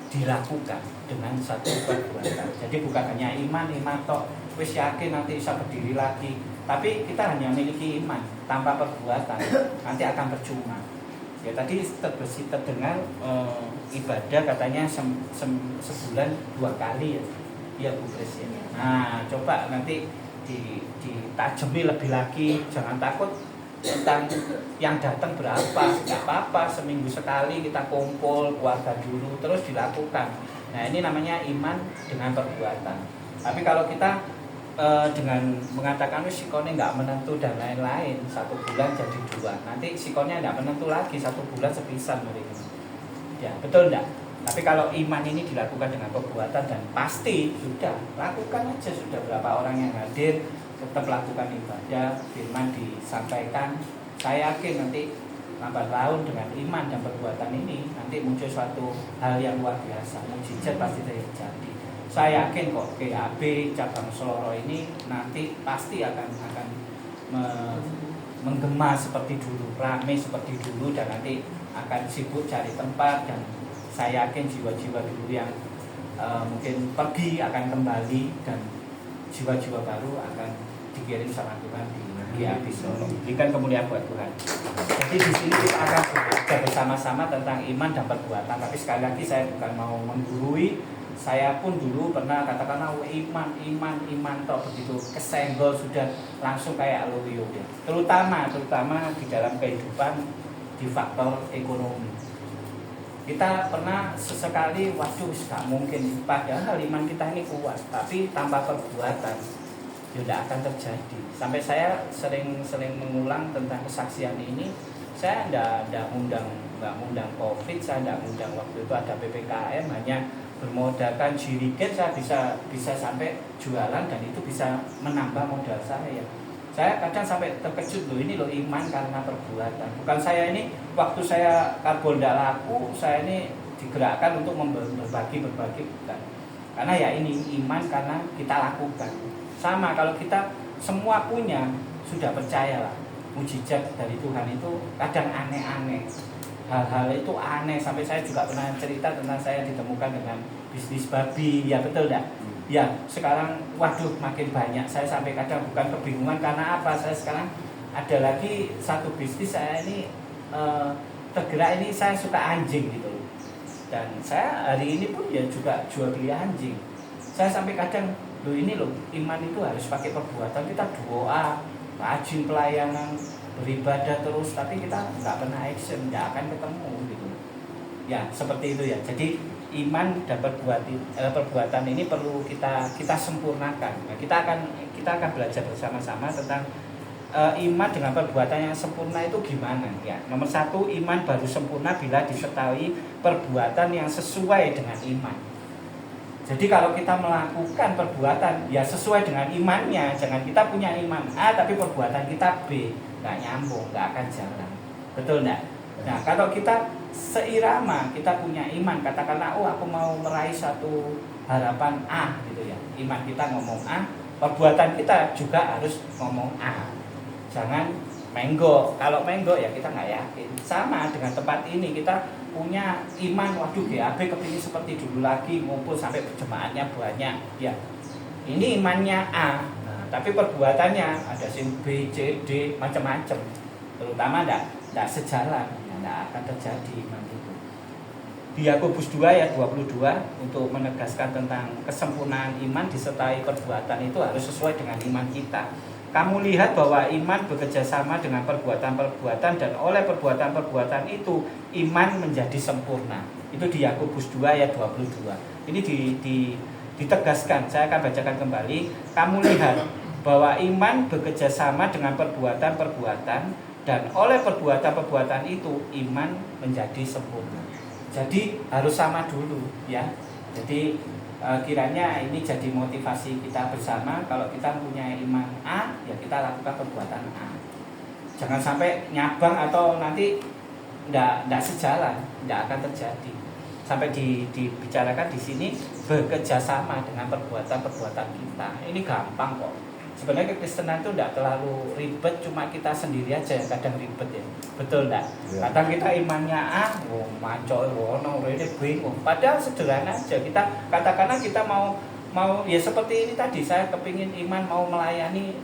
dilakukan dengan satu perbuatan. Jadi bukan hanya iman tok, wis yakin nanti bisa berdiri lagi, tapi kita hanya memiliki iman tanpa perbuatan, nanti akan percuma. Ya tadi terdengar ibadah katanya sebulan 2 kali ya Bu Kris ya. Nah coba nanti ditajemi lebih lagi, jangan takut tentang yang datang berapa, nggak apa-apa, seminggu sekali kita kumpul keluarga dulu terus dilakukan. Nah ini namanya iman dengan perbuatan. Tapi kalau kita dengan mengatakan sikonnya nggak menentu dan lain-lain, 1 bulan jadi 2, nanti sikonnya nggak menentu lagi, 1 bulan sepisan mereka. Ya betul enggak? Tapi kalau iman ini dilakukan dengan perbuatan dan pasti sudah lakukan aja, sudah berapa orang yang hadir tetap lakukan ibadah, firman disampaikan. Saya yakin nanti lambat laun dengan iman dan perbuatan ini nanti muncul suatu hal yang luar biasa, mukjizat pasti terjadi. Saya yakin kok GAB cabang Seloro ini nanti pasti akan menggema seperti dulu, ramai seperti dulu, dan nanti akan sibuk cari tempat, dan saya yakin jiwa-jiwa dulu yang mungkin pergi akan kembali, dan jiwa-jiwa baru akan dikirim sama Tuhan di GAB Solo. Berikan kemuliaan buat Tuhan. Jadi di sini kita akan belajar bersama-sama tentang iman dan perbuatan. Tapi sekali lagi saya bukan mau menggurui. Saya pun dulu pernah katakanlah iman toh, begitu kesenggol sudah langsung kayak loyo. Terutama di dalam kehidupan di faktor ekonomi. Kita pernah sesekali waduh gak mungkin, padahal iman kita ini kuat, tapi tanpa perbuatan tidak akan terjadi. Sampai saya sering mengulang tentang kesaksian ini. Saya nggak undang COVID, saya nggak undang waktu itu ada PPKM, hanya bermodalkan jirigen saya bisa sampai jualan, dan itu bisa menambah modal saya. Saya kadang sampai terkejut loh, ini loh iman karena perbuatan. Bukan saya ini waktu saya karbon nggak laku, saya ini digerakkan untuk berbagi bukan. Karena ya ini iman karena kita lakukan. Sama kalau kita semua punya, sudah percayalah mukjizat dari Tuhan itu kadang aneh-aneh. Hal-hal itu aneh, sampai saya juga pernah cerita tentang saya ditemukan dengan bisnis babi. Ya betul enggak? Ya sekarang waduh makin banyak. Saya sampai kadang bukan kebingungan karena apa. Saya sekarang ada lagi satu bisnis, saya ini tergerak, ini saya suka anjing gitu loh. Dan saya hari ini pun ya juga jual beli anjing. Saya sampai kadang loh ini loh, iman itu harus pakai perbuatan. Kita doa, rajin pelayanan, beribadah terus, tapi kita nggak pernah action, nggak akan ketemu gitu. Ya seperti itu ya. Jadi iman dan perbuatan ini perlu kita sempurnakan. Nah, kita akan belajar bersama-sama tentang iman dengan perbuatan yang sempurna itu gimana ya. Nomor 1, iman baru sempurna bila disertai perbuatan yang sesuai dengan iman. Jadi kalau kita melakukan perbuatan ya sesuai dengan imannya, jangan kita punya iman A tapi perbuatan kita B, nggak nyambung, nggak akan jalan. Betul nggak? Nah kalau kita seirama, kita punya iman, katakanlah oh aku mau meraih satu harapan A gitu ya, iman kita ngomong A, perbuatan kita juga harus ngomong A. Jangan menggok. Kalau menggok ya kita nggak yakin. Sama dengan tempat ini, kita punya iman, waduh GAB kepingin seperti dulu lagi, ngumpul sampai jemaatnya banyak. Ya, ini imannya A. Nah, tapi perbuatannya ada sin B, C, D, macam-macam. Terutama tidak sejalan, tidak akan terjadi iman itu. Di Yakobus 2 ayat 22 untuk menegaskan tentang kesempurnaan iman disertai perbuatan itu harus sesuai dengan iman kita. Kamu lihat bahwa iman bekerja sama dengan perbuatan-perbuatan, dan oleh perbuatan-perbuatan itu iman menjadi sempurna. Itu di Yakobus 2 ayat 22. Ini ditegaskan, saya akan bacakan kembali. Kamu lihat bahwa iman bekerja sama dengan perbuatan-perbuatan, dan oleh perbuatan-perbuatan itu iman menjadi sempurna. Jadi harus sama dulu ya. Jadi kiranya ini jadi motivasi kita bersama. Kalau kita punya iman A, ya kita lakukan perbuatan A. Jangan sampai nyabang atau nanti tidak sejalan, tidak akan terjadi. Sampai dibicarakan di sini bekerja sama dengan perbuatan-perbuatan kita. Ini gampang kok. Sebenarnya kekristenan itu tidak terlalu ribet, cuma kita sendiri aja yang kadang ribet ya. Betul enggak? Ya. Kadang kita imannya A, maco, ini bingung. Padahal sederhana aja. Kita katakanlah kita mau ya seperti ini tadi, saya kepingin iman mau melayani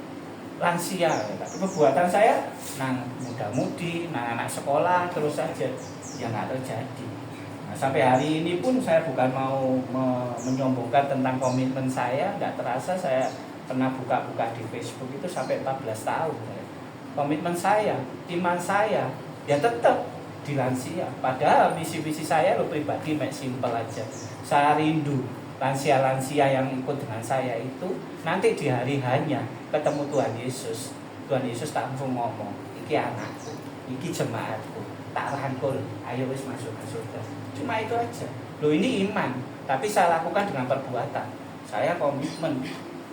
lansia. Tapi perbuatan saya nang muda-mudi, nang anak sekolah terus saja, ya nggak terjadi. Nah, sampai hari ini pun saya bukan mau menyombongkan tentang komitmen saya, nggak terasa saya pernah buka-buka di Facebook itu sampai 14 tahun. komitmen saya, iman saya, ya tetap di lansia. Padahal misi-misi saya lo pribadi simpel aja. Saya rindu lansia-lansia yang ikut dengan saya itu nanti di hari hanya ketemu Tuhan Yesus. Tuhan Yesus langsung ngomong, iki anakku, iki jemaatku, tak rangkul, ayo wis masuk ke surga. Cuma itu aja. Loh, ini iman, tapi saya lakukan dengan perbuatan. Saya komitmen,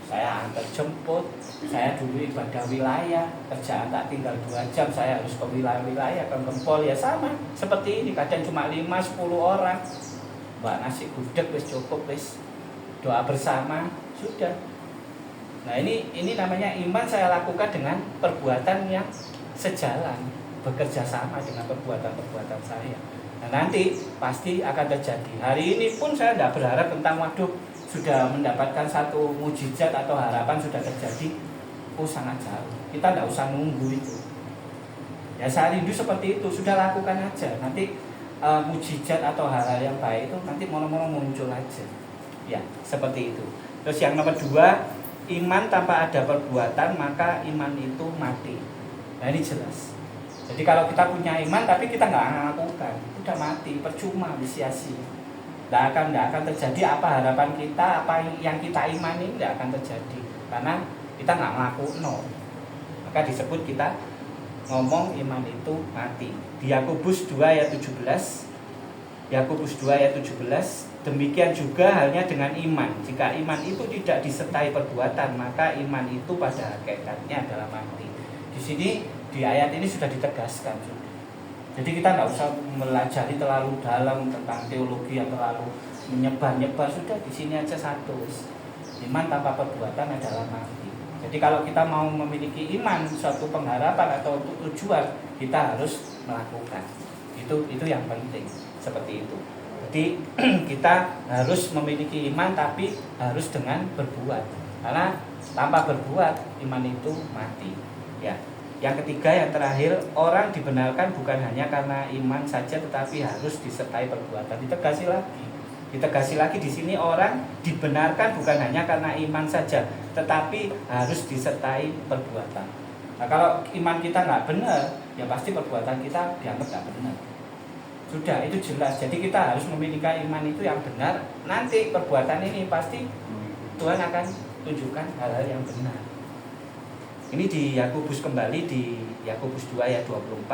saya antar jemput, saya dulu ibadah wilayah, kerjaan tak tinggal 2 jam, saya harus ke wilayah-wilayah, ke Gempol, ya sama seperti ini. Kadang cuma 5-10 orang, mbak nasi gudeg wis cukup, wis doa bersama, sudah. Nah ini namanya iman saya lakukan dengan perbuatan yang sejalan, bekerja sama dengan perbuatan-perbuatan saya. Nah nanti pasti akan terjadi. Hari ini pun saya tidak berharap tentang waduh sudah mendapatkan satu mujizat atau harapan sudah terjadi. Oh sangat jauh. Kita tidak usah nunggu itu. Ya saya rindu seperti itu, sudah lakukan aja. Nanti mujizat atau hal-hal yang baik itu nanti mono-mono muncul aja. Ya seperti itu. Terus yang nomor 2, iman tanpa ada perbuatan maka iman itu mati. Nah ini jelas. Jadi kalau kita punya iman tapi kita nggak lakukan, udah mati, percuma, sia-sia. Nggak akan terjadi apa harapan kita, apa yang kita imani nggak akan terjadi karena kita nggak ngelakuin nol. Maka disebut kita ngomong iman itu mati. Di Yakobus 2 ayat 17, Yakobus 2 ayat 17, demikian juga halnya dengan iman. Jika iman itu tidak disertai perbuatan, maka iman itu pada hakikatnya adalah mati. Di sini di ayat ini sudah ditegaskan. Jadi kita nggak usah melajari terlalu dalam tentang teologi yang terlalu menyebar-nyebar. Sudah di sini aja satu. Iman tanpa perbuatan adalah mati. Jadi kalau kita mau memiliki iman, suatu pengharapan atau tujuan, kita harus melakukan. Itu yang penting. Seperti itu. Jadi kita harus memiliki iman tapi harus dengan berbuat. Karena tanpa berbuat iman itu mati. Ya. Yang ketiga, yang terakhir, orang dibenarkan bukan hanya karena iman saja tetapi harus disertai perbuatan. Ditegasi lagi di sini orang dibenarkan bukan hanya karena iman saja tetapi harus disertai perbuatan. Nah, kalau iman kita nggak benar, ya pasti perbuatan kita dianggap nggak benar. Sudah, itu jelas. Jadi kita harus memiliki iman itu yang benar. Nanti perbuatan ini pasti Tuhan akan tunjukkan hal-hal yang benar. Ini di Yakobus kembali, di Yakobus 2 ayat 24.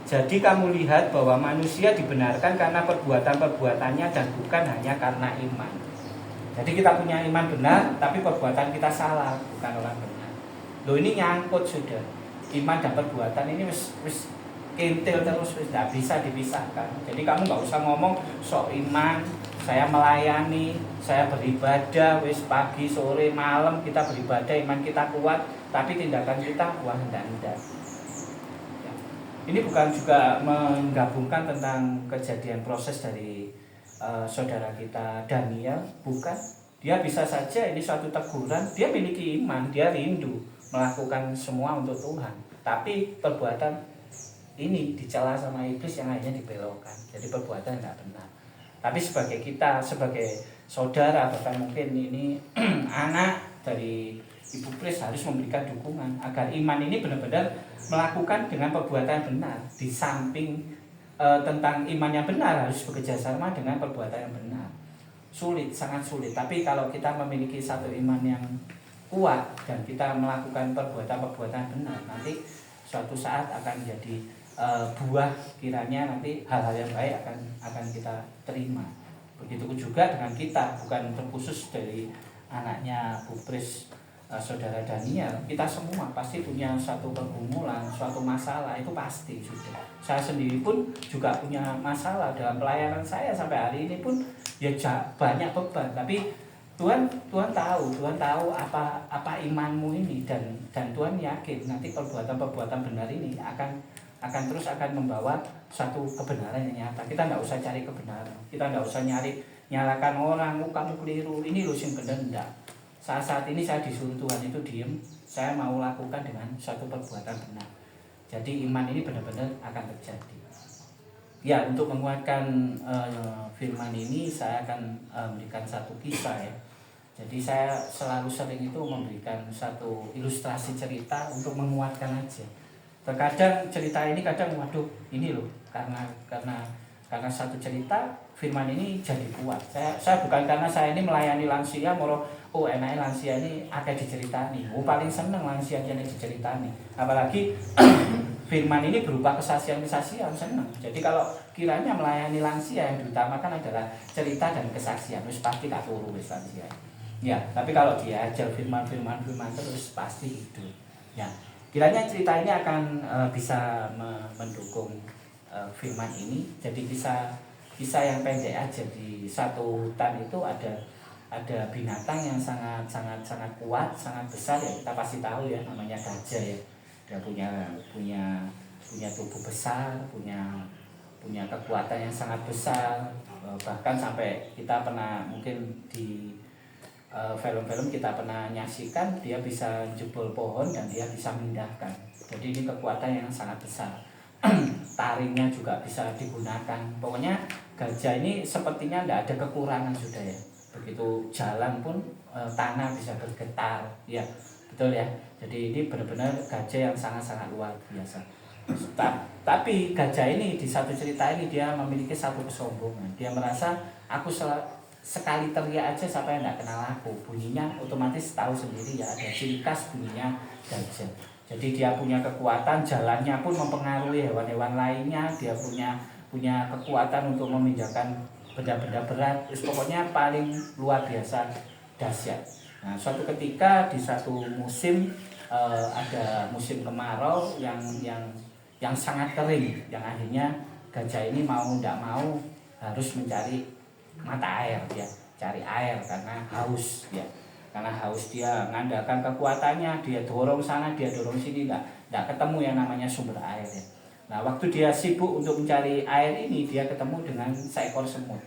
Jadi kamu lihat bahwa manusia dibenarkan karena perbuatan-perbuatannya dan bukan hanya karena iman. Jadi kita punya iman benar, tapi perbuatan kita salah, bukan orang benar. Loh, ini nyangkut sudah. Iman dan perbuatan ini wis kintil terus, tidak bisa dipisahkan. Jadi kamu nggak usah ngomong sok iman, saya melayani, saya beribadah, wis pagi, sore, malam kita beribadah, iman kita kuat, tapi tindakan kita wah tidak. Ya. Ini bukan juga menggabungkan tentang kejadian proses dari saudara kita Daniel, bukan. Dia bisa saja ini suatu teguran, dia memiliki iman, dia rindu melakukan semua untuk Tuhan, tapi perbuatan ini dicela sama iblis yang akhirnya dibelokkan. Jadi perbuatan tidak benar. Tapi sebagai kita, sebagai saudara, bahkan mungkin ini anak dari Ibu Pris harus memberikan dukungan agar iman ini benar-benar melakukan dengan perbuatan benar. Di samping tentang iman yang benar harus bekerja sama dengan perbuatan yang benar. Sulit, sangat sulit. Tapi kalau kita memiliki satu iman yang kuat dan kita melakukan perbuatan-perbuatan benar, nanti suatu saat akan jadi buah, kiranya nanti hal-hal yang baik akan kita terima. Begitupun juga dengan kita, bukan terkhusus dari anaknya Bu Pris, saudara Daniel, kita semua pasti punya suatu pergumulan, suatu masalah, itu pasti sudah. Saya sendiri pun juga punya masalah dalam pelayanan saya sampai hari ini pun ya banyak beban, tapi Tuhan tahu apa imanmu ini dan Tuhan yakin nanti perbuatan benar ini akan terus membawa satu kebenaran yang nyata. Kita tidak usah cari kebenaran, kita tidak usah nyalakan orang, kamu keliru, ini loh yang benar, enggak. Saat ini saya disuruh Tuhan itu diem, saya mau lakukan dengan suatu perbuatan benar. Jadi iman ini benar-benar akan terjadi. Ya, untuk menguatkan firman ini saya akan memberikan satu kisah ya. Jadi saya selalu sering itu memberikan satu ilustrasi cerita untuk menguatkan aja. Terkadang cerita ini kadang waduh ini loh karena satu cerita firman ini jadi kuat. Saya bukan karena saya ini melayani lansia moro oh enaknya lansia ini akan diceritani. Oh paling seneng lansia ini diceritani. Apalagi firman ini berupa kesaksian-kesaksian seneng. Jadi kalau kiranya melayani lansia yang diutamakan adalah cerita dan kesaksian, wis pasti tak turu wis lansia. Ya, tapi kalau diajar firman terus pasti hidup. Ya, kiranya cerita ini akan bisa mendukung firman ini. Jadi kisah yang pendek aja. Di satu hutan itu ada binatang yang sangat kuat, sangat besar ya. Kita pasti tahu ya, namanya gajah ya. Dia punya tubuh besar, punya kekuatan yang sangat besar. Bahkan sampai kita pernah mungkin di film-film kita pernah nyaksikan dia bisa jebol pohon dan dia bisa memindahkan. Jadi ini kekuatan yang sangat besar. Taringnya juga bisa digunakan. Pokoknya gajah ini sepertinya tidak ada kekurangan sudah ya. Begitu jalan pun tanah bisa bergetar. Ya betul ya. Jadi ini benar-benar gajah yang sangat luar biasa. Tapi gajah ini di satu cerita ini dia memiliki satu kesombongan. Dia merasa aku sekali teriak aja siapa yang tidak kenal aku, bunyinya otomatis tahu sendiri ya, ada ciri khas bunyinya gajah. Jadi dia punya kekuatan, jalannya pun mempengaruhi hewan-hewan lainnya. Dia punya kekuatan untuk memindahkan benda-benda berat. Terus pokoknya paling luar biasa dahsyat. Nah, suatu ketika di satu musim ada musim kemarau yang sangat kering, yang akhirnya gajah ini mau tidak mau harus mencari mata air, ya cari air karena haus ya, karena haus dia mengandalkan kekuatannya, dia dorong sana dia dorong sini, nggak ketemu yang namanya sumber air ya. Nah waktu dia sibuk untuk mencari air ini dia ketemu dengan seekor semut.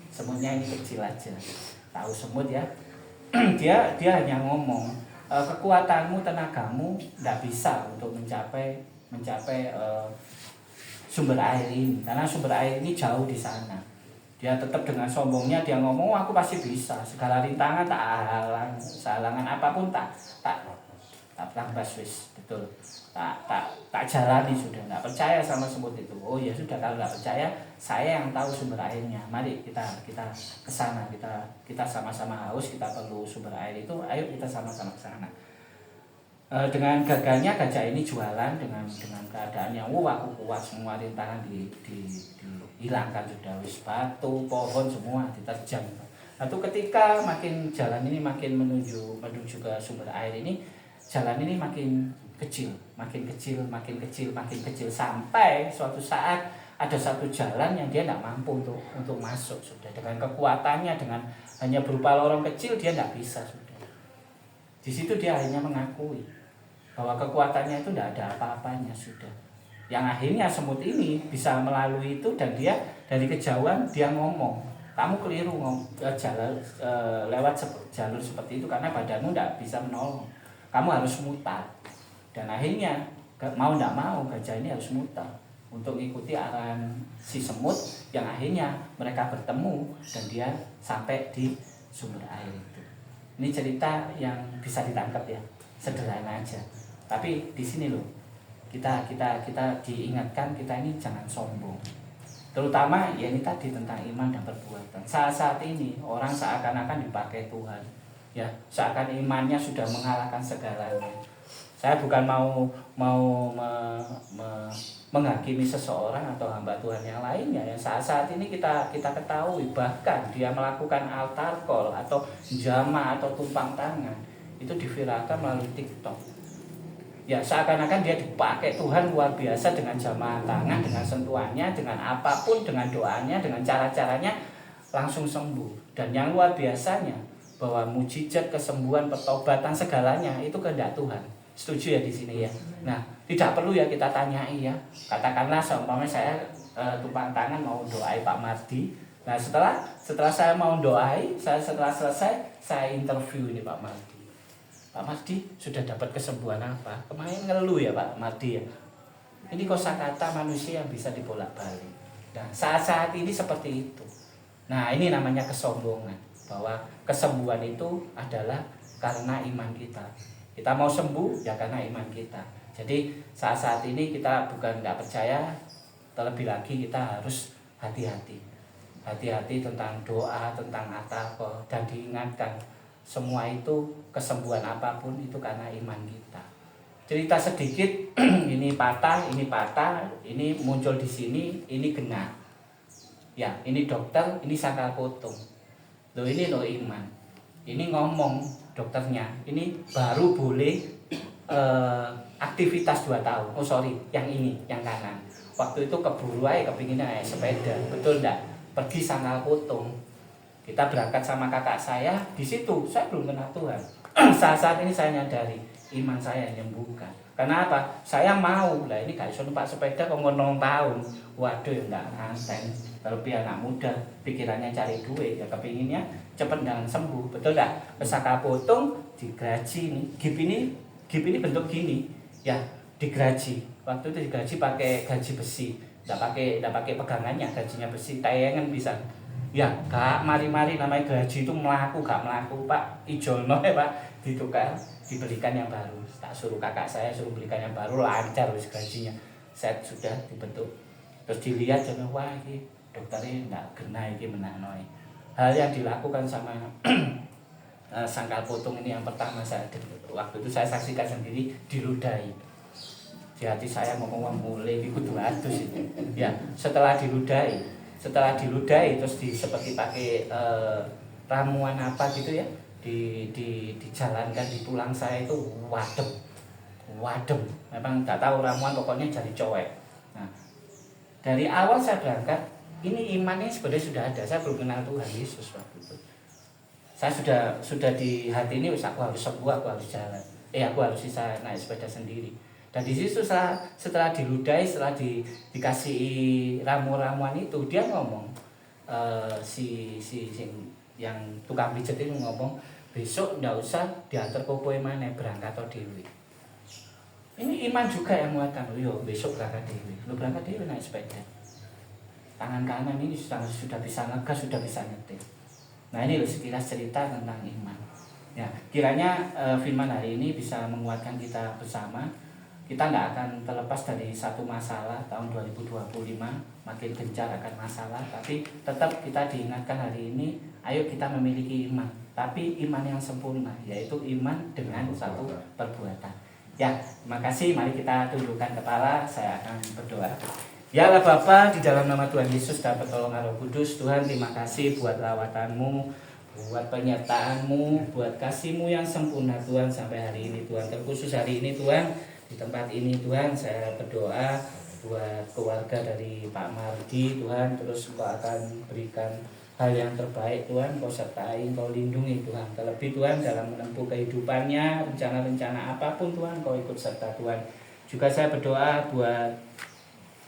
Semutnya ini kecil aja, tahu semut ya. dia hanya ngomong kekuatanmu, tenagamu nggak bisa untuk mencapai sumber air ini, karena sumber air ini jauh di sana. Dia tetap dengan sombongnya dia ngomong aku pasti bisa, segala rintangan tak halangan apapun tak lambas wis, betul, tak jalani sudah, nggak percaya sama semut itu. Oh ya sudah, kalau nggak percaya saya yang tahu sumber airnya, mari kita kesana, kita sama-sama haus, kita perlu sumber air itu, ayo kita sama-sama kesana. Dengan gagahnya gajah ini jualan dengan keadaannya aku kuat, semua rintangan dihilangkan sudah, wis batu pohon semua diterjang. Lalu ketika makin jalan ini makin menuju ke sumber air ini, jalan ini makin kecil sampai suatu saat ada satu jalan yang dia tidak mampu untuk masuk sudah, dengan kekuatannya, dengan hanya berupa lorong kecil dia tidak bisa sudah. Di situ dia akhirnya mengakui bahwa kekuatannya itu tidak ada apa-apanya sudah. Yang akhirnya semut ini bisa melalui itu, dan dia dari kejauhan dia ngomong, kamu keliru lewat jalur seperti itu karena badanmu tidak bisa menolong, kamu harus mutar. Dan akhirnya mau tidak mau gajah ini harus mutar untuk mengikuti arahan si semut, yang akhirnya mereka bertemu dan dia sampai di sumber air itu. Ini cerita yang bisa ditangkap ya, sederhana aja. Tapi di sini loh, kita diingatkan kita ini jangan sombong. Terutama ya ini tadi tentang iman dan perbuatan. Saat ini orang seakan-akan dipakai Tuhan, ya seakan imannya sudah mengalahkan segalanya. Saya bukan mau menghakimi seseorang atau hamba Tuhan yang lainnya. Ya saat ini kita ketahui bahkan dia melakukan altar call atau jamaah atau tumpang tangan itu diviralkan melalui TikTok. Ya seakan-akan dia dipakai Tuhan luar biasa dengan jamaah tangan, dengan sentuhannya, dengan apapun, dengan doanya, dengan cara-caranya langsung sembuh. Dan yang luar biasanya bahwa mujizat, kesembuhan, pertobatan segalanya itu kehendak Tuhan. Setuju ya di sini ya. Nah tidak perlu ya kita tanyai ya. Katakanlah seumpamanya saya tumpang tangan mau doai Pak Mardi. Nah setelah saya mau doai, setelah selesai saya interview ini Pak Mardi. Pak Mardi sudah dapat kesembuhan apa? Kemarin ngeluh ya Pak Mardi ya. Ini kosakata manusia yang bisa dibolak-balik. Nah saat ini seperti itu. Nah ini namanya kesombongan. bahwa kesembuhan itu adalah karena iman kita. Kita mau sembuh ya karena iman kita. Jadi saat-saat ini kita bukan tidak percaya, terlebih lagi kita harus hati-hati. Hati-hati tentang doa, tentang apa, dan diingatkan semua itu kesembuhan apapun itu karena iman kita. Cerita sedikit, ini patah, ini muncul di sini, ini kena. Ya, ini dokter, ini sangkal potong. Loh ini loh iman. Ini ngomong dokternya, ini baru boleh aktivitas 2 tahun. Oh sorry, yang ini, yang kanan. Waktu itu keburu aja kepinginnya naik sepeda, betul enggak? Pergi sangkal potong. Kita berangkat sama kakak saya, di situ saya belum kenal Tuhan. Saat-saat ini saya nyadari iman saya yang menyembuhkan. Karena apa? Saya mau lah ini gak bisa numpak sepeda kok 0 tahun. Waduh ya enggak nganten. Terlebih anak muda pikirannya cari duit ya kepinginnya cepet dan sembuh, betul enggak? Pesaka potong digaji nih. Gip ini bentuk gini ya, digaji. Waktu itu digaji pakai gaji besi. Enggak pakai pegangannya, gajinya besi, tayangan bisa. Ya, gak mari-mari namanya gaji itu melaku Pak. Ijono ya Pak, ditukar, dibelikan yang baru. Tak suruh kakak saya suruh belikan yang baru, lancar wis gajinya. Set sudah dibentuk. Terus dilihat jangan wah ini dokternya enggak kena iki menaknoi. Hal yang dilakukan sama sangkal potong ini yang pertama waktu itu saya saksikan sendiri diludahi. Di hati saya ngomong mulai iku 200 itu. Ya, setelah diludahi terus seperti pakai ramuan apa gitu ya, dijalankan di tulang saya itu wadem. Memang nggak tahu ramuan, pokoknya jadi cowek. Nah, dari awal saya berangkat, ini imannya sebenarnya sudah ada. Saya belum kenal Tuhan Yesus waktu itu. Saya sudah di hati ini, aku harus sembuh, aku harus jalan. Aku harus bisa naik sepeda sendiri. Dan di situ setelah diludahi, setelah dikasih ramuan itu, dia ngomong, si yang tukang pijet itu ngomong, besok ndak usah diantar kopoe mana, berangkat atau dewi. Ini iman juga yang menguatkan, yo besok berangkat dewi. Lu berangkat dewi naik sepeda. Tangan kanan ini sudah bisa ngegas, sudah bisa nyetir. Nah ini loh sekilas cerita tentang iman. Ya, kiranya firman hari ini bisa menguatkan kita bersama. Kita tidak akan terlepas dari satu masalah tahun 2025, makin gencar akan masalah, tapi tetap kita diingatkan hari ini, ayo kita memiliki iman, tapi iman yang sempurna, yaitu iman dengan satu perbuatan. Ya, terima kasih, mari kita tundukkan kepala, saya akan berdoa. Ya Allah Bapa, di dalam nama Tuhan Yesus dan pertolongan Roh Kudus, Tuhan terima kasih buat lawatan-Mu, buat penyertaan-Mu, buat kasih-Mu yang sempurna Tuhan sampai hari ini Tuhan. Terkhusus hari ini Tuhan, di tempat ini Tuhan saya berdoa buat keluarga dari Pak Mardi Tuhan, terus Engkau akan berikan hal yang terbaik Tuhan, Engkau sertai, Engkau lindungi Tuhan. Terlebih Tuhan dalam menempuh kehidupannya, rencana-rencana apapun Tuhan, Engkau ikut serta Tuhan. Juga saya berdoa buat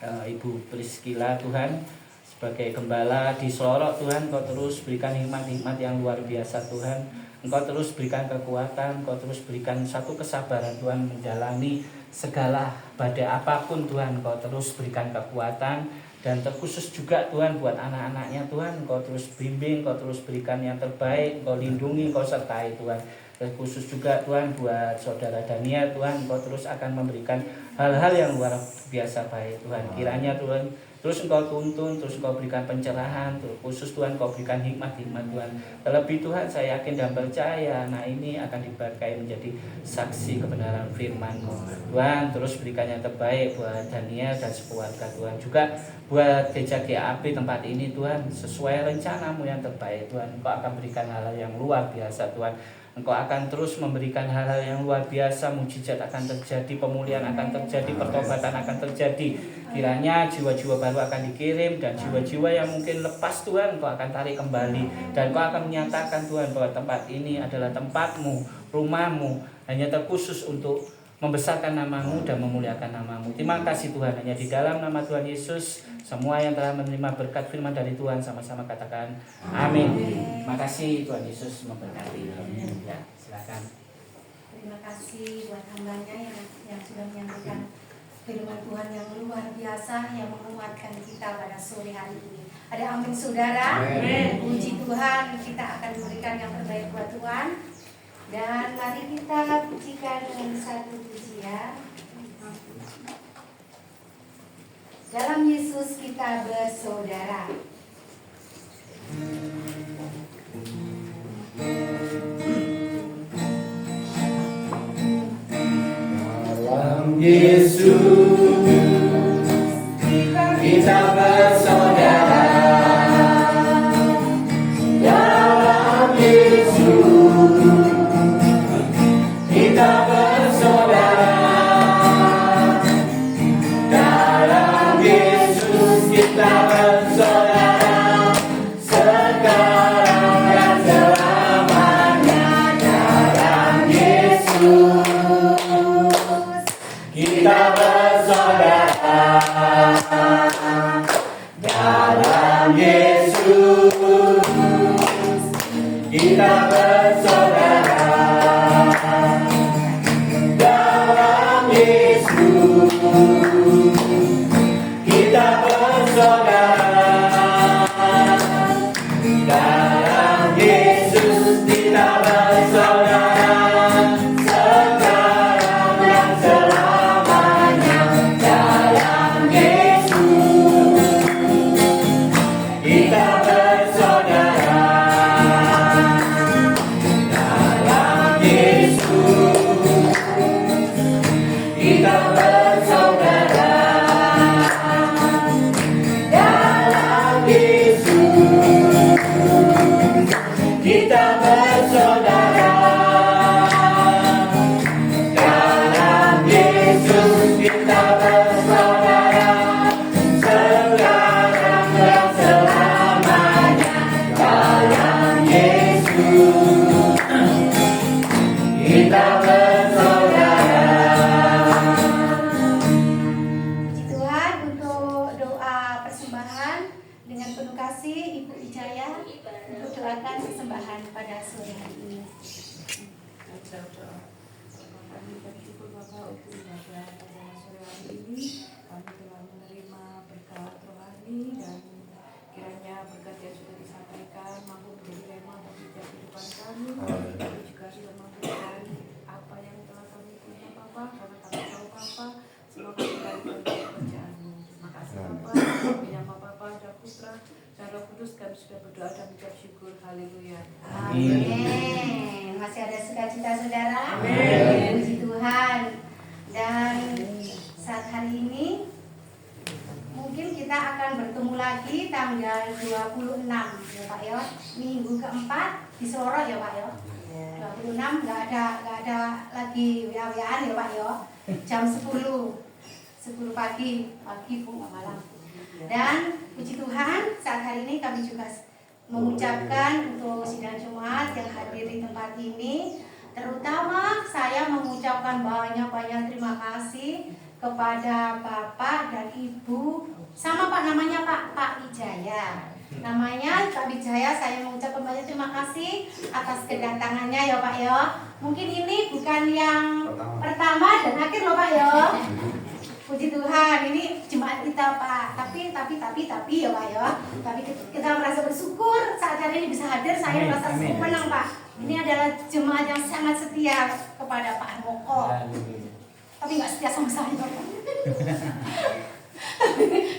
Ibu Priscilla Tuhan, sebagai gembala di Sorok Tuhan, Engkau terus berikan hikmat-hikmat yang luar biasa Tuhan. Engkau terus berikan kekuatan, Engkau terus berikan satu kesabaran Tuhan menjalani segala badai apapun Tuhan. Engkau terus berikan kekuatan, dan terkhusus juga Tuhan buat anak-anaknya Tuhan, Engkau terus bimbing, Engkau terus berikan yang terbaik, Engkau lindungi, Engkau sertai Tuhan. Terkhusus juga Tuhan buat saudara Dania Tuhan, Engkau terus akan memberikan hal-hal yang luar biasa baik Tuhan. Kiranya Tuhan terus Engkau tuntun, terus Engkau berikan pencerahan, khusus Tuhan Engkau berikan hikmat-hikmat Tuhan. Terlebih Tuhan saya yakin dan percaya, nah ini akan diberkahi menjadi saksi kebenaran firman-Mu. Tuhan terus berikan yang terbaik buat Daniel dan sekeluarga Tuhan. Juga buat gereja GAP tempat ini Tuhan, sesuai rencana-Mu yang terbaik Tuhan. Engkau akan berikan hal-hal yang luar biasa Tuhan. Engkau akan terus memberikan hal-hal yang luar biasa, mujizat akan terjadi, pemulihan akan terjadi, pertobatan akan terjadi. Kiranya jiwa-jiwa baru akan dikirim, dan jiwa-jiwa yang mungkin lepas Tuhan Engkau akan tarik kembali, dan Engkau akan menyatakan Tuhan bahwa tempat ini adalah tempat-Mu, rumah-Mu, hanya terkhusus untuk membesarkan nama-Mu dan memuliakan nama-Mu. Terima kasih Tuhan, hanya di dalam nama Tuhan Yesus semua yang telah menerima berkat firman dari Tuhan sama-sama katakan amin. Terima kasih, Tuhan Yesus memberkati. Ya, silakan. Terima kasih buat hambanya yang sudah menyampaikan firman Tuhan yang luar biasa, yang menguatkan kita pada sore hari ini. Ada amin saudara. Amin. Puji Tuhan, kita akan memberikan yang terbaik buat Tuhan. Dan mari kita pujikan dengan satu pujian. Dalam Yesus kita bersaudara. Dalam Yesus kita bersaudara. Dalam Yesus kita bersaudara. Dalam Yesus kita bersaudara. Sekarang dan selamanya. Dalam Yesus kita bersaudara. Dalam Yesus kita bersaudara. Dalam Yesus kita bersaudara. Dalam Yesus kita bersaudara. Sekarang dan selamanya. Dalam Yesus kita bersaudara. Dalam Yesus kita bersaudara. Dalam Yesus kita bersaudara. Dalam Yesus kita bersaudara. Sekarang dan selamanya. Dalam Yesus kita bersaudara. Puji Tuhan untuk doa persembahan dengan penuh kasih Ibu Ijaya untuk doakan persembahan pada sore hari ini. Kami bersyukur Bapak untuk ibadah pada sore hari ini. Kami telah menerima berkat rohani dan kiranya berkat yang sudah disampaikan mampu menjadi rema bagi kehidupan kami. Kami juga sudah memberikan apa yang telah kami punya Bapak, karena kami tahu Bapak semua kami berikan pekerjaan-Mu. Terima kasih Bapak, kami yang Bapak dan Putra dan Roh Kudus, kami sudah berdoa dan mengucap syukur. Haleluya. Amin. Masih ada sukacita saudara? Amin. Puji Tuhan. Dan saat hari ini mungkin kita akan bertemu lagi tanggal 26 ya Pak ya. Minggu keempat di Sorot ya Pak ya. 26 nggak ada lagi WA-WA-an ya Pak ya. Jam 10 pagi Bu malam. Dan puji Tuhan saat hari ini kami juga mengucapkan untuk sidang Jumat yang hadir di tempat ini, terutama saya mengucapkan banyak-banyak terima kasih kepada Bapak dan Ibu sama Pak namanya Pak Wijaya. Namanya Pak Wijaya, saya mengucapkan banyak terima kasih atas kedatangannya ya Pak ya. Mungkin ini bukan yang pertama dan akhir loh Pak ya. Puji Tuhan, ini jemaat kita Pak. Tapi ya Pak ya. Tapi kita merasa bersyukur saat hari ini bisa hadir. Saya merasa senang Pak. Ini adalah jemaat yang sangat setia kepada Pak Moko. Tapi nggak setia sama saya Pak.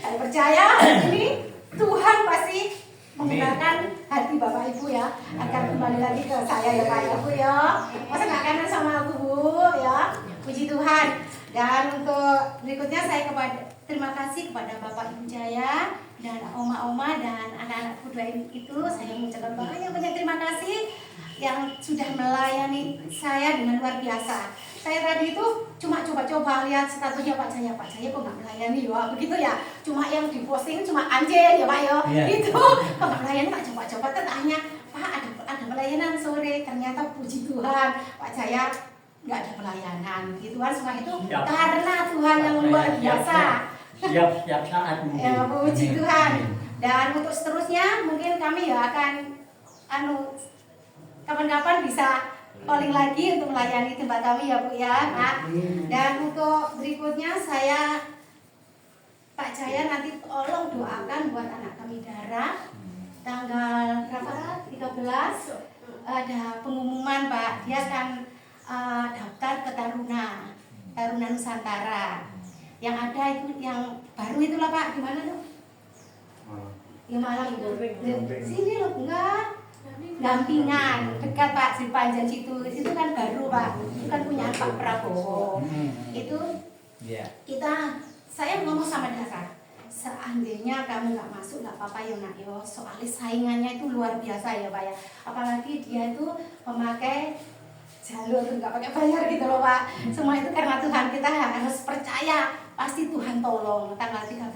Saya percaya ini Tuhan pasti menggunakan hati Bapak Ibu ya, akan kembali lagi ke saya ya Pak ya Bu ya. Masa nggak kangen sama aku Bu ya. Puji Tuhan. Dan untuk berikutnya saya terima kasih kepada Bapak Ibu Jaya dan oma-oma dan anak-anak kedua itu. Saya mengucapkan banyak terima kasih yang sudah melayani saya dengan luar biasa. Saya tadi itu cuma coba-coba lihat statusnya Pak Jaya kok nggak melayani ya, begitu ya. Cuma yang diposting cuma anjir ya Pak ya. Itu kok nggak melayani, tak coba-coba tanya Pak ada pelayanan sore, ternyata puji Tuhan Pak Jaya nggak ada pelayanan. Puji Tuhan semua itu karena Tuhan yang luar biasa. Siap saat mungkin. Ya, puji Tuhan. Dan untuk seterusnya mungkin kami ya akan kapan-kapan bisa calling lagi untuk melayani tempat kami ya Bu ya Pak. Dan untuk berikutnya saya Pak Jaya nanti tolong doakan buat anak kami Dara. Tanggal berapa? 13 ada pengumuman Pak. Dia akan daftar ke Taruna Nusantara. Yang ada itu yang baru itulah Pak. Di mana tuh? Di Malang itu. Sini loh, enggak. Dampingan dekat Pak di Panjang situ kan baru Pak, itu kan punya Pak Prabowo. Itu saya ngomong sama Dara, seandainya kamu nggak masuk nggak apa-apa ya nak yo, soalnya saingannya itu luar biasa ya Pak ya, apalagi dia itu memakai jalur nggak pakai bayar gitu loh Pak. Semua itu karena Tuhan, kita harus percaya pasti Tuhan tolong. Tanggal 13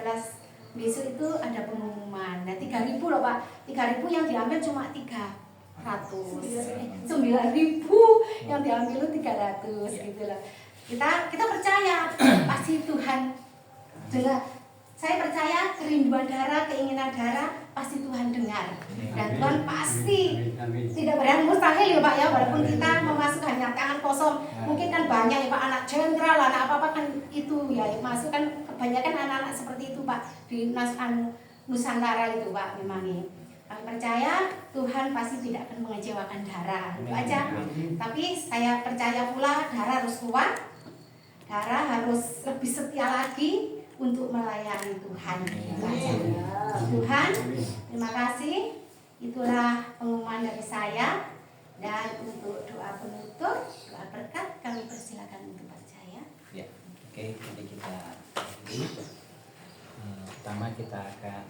besok itu ada pengumuman. Nah 3.000 loh Pak, 3.000 yang diambil cuma 300, 9.000 yang diambil itu 300 gitu loh. Kita percaya pasti Tuhan dengar. Saya percaya kerinduan Dara, keinginan Dara pasti Tuhan dengar. Dan Tuhan pasti tidak berani mustahil ya Pak ya, walaupun kita memasuk hanya tangan kosong. Mungkin kan banyak ya Pak, anak jenderal, anak apa-apa kan itu ya masuk kan, kebanyakan anak-anak seperti itu Pak di Nusantara itu Pak memang ini. Kami percaya Tuhan pasti tidak akan mengecewakan Dara, itu aja. Tapi saya percaya pula Dara harus kuat, Dara harus lebih setia lagi untuk melayani Tuhan. Itu aja. Tuhan, terima kasih. Itulah pengumuman dari saya. Dan untuk doa penutup, doa berkat, kami persilakan untuk percaya. Ya, oke, jadi kita pertama kita akan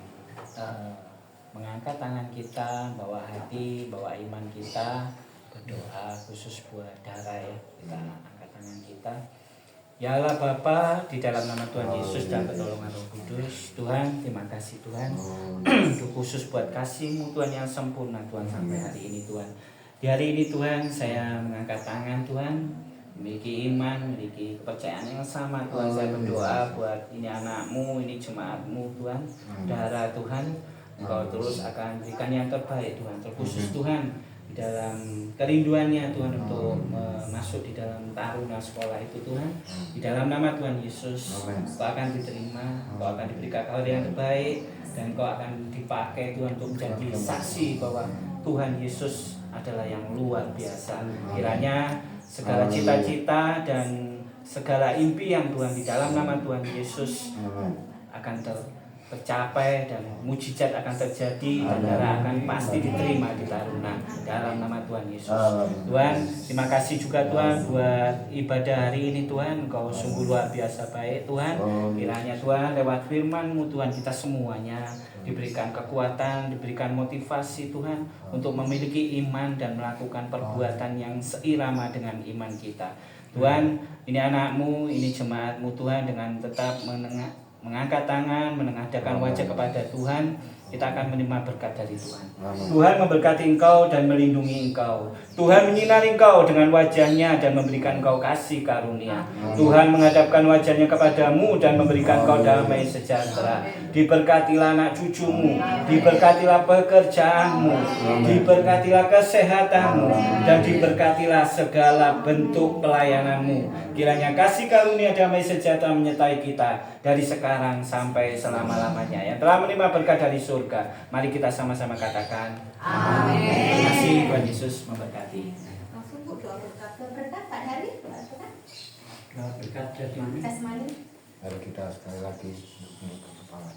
mengangkat tangan kita, bawa hati, bawa iman kita, berdoa khusus buat Dara ya. Kita angkat tangan kita. Ya Allah Bapa, di dalam nama Tuhan Yesus dan pertolongan Roh Kudus, Tuhan, terima kasih Tuhan untuk khusus buat kasih-Mu Tuhan yang sempurna Tuhan sampai hari ini Tuhan. Di hari ini Tuhan, saya mengangkat tangan Tuhan, memiliki iman, memiliki kepercayaan yang sama Tuhan. Saya berdoa buat ini anak-Mu, ini jemaat-Mu Tuhan, Dara Tuhan, Engkau terus akan berikan yang terbaik Tuhan, terkhusus Tuhan di dalam kerinduannya Tuhan untuk masuk di dalam taruna sekolah itu Tuhan. Di dalam nama Tuhan Yesus, Engkau akan diterima, Engkau akan diberikan hal yang terbaik, dan Engkau akan dipakai Tuhan untuk menjadi saksi bahwa Tuhan Yesus adalah yang luar biasa. Kiranya segala cita-cita dan segala impi yang Tuhan di dalam nama Tuhan Yesus akan tercapai dan mujizat akan terjadi dan Dara akan pasti diterima di taruna dalam nama Tuhan Yesus. Tuhan, terima kasih juga Tuhan buat ibadah hari ini Tuhan. Engkau sungguh luar biasa baik Tuhan. Kiranya Tuhan lewat firman-Mu Tuhan, kita semuanya diberikan kekuatan, diberikan motivasi Tuhan untuk memiliki iman dan melakukan perbuatan yang seirama dengan iman kita. Tuhan, ini anak-Mu, ini jemaat-Mu Tuhan, dengan tetap mengangkat tangan, menengadahkan wajah kepada Tuhan, kita akan menerima berkat dari Tuhan. Tuhan memberkati engkau dan melindungi engkau. Tuhan menyinari engkau dengan wajahnya dan memberikan engkau kasih karunia. Tuhan menghadapkan wajahnya kepadamu dan memberikan engkau damai sejahtera. Diberkatilah anak cucumu, diberkatilah pekerjaanmu, diberkatilah kesehatanmu, dan diberkatilah segala bentuk pelayananmu. Kiranya kasih karunia damai sejahtera menyertai kita dari sekarang sampai selama-lamanya. Yang telah menerima berkat dari surga, mari kita sama-sama katakan amin. Terima kasih, Tuhan Yesus memberkati. Langsung Bu, doa berkat Pak Dari, Doa berkat jasmani. Mari kita sekali lagi menundukkan kepala.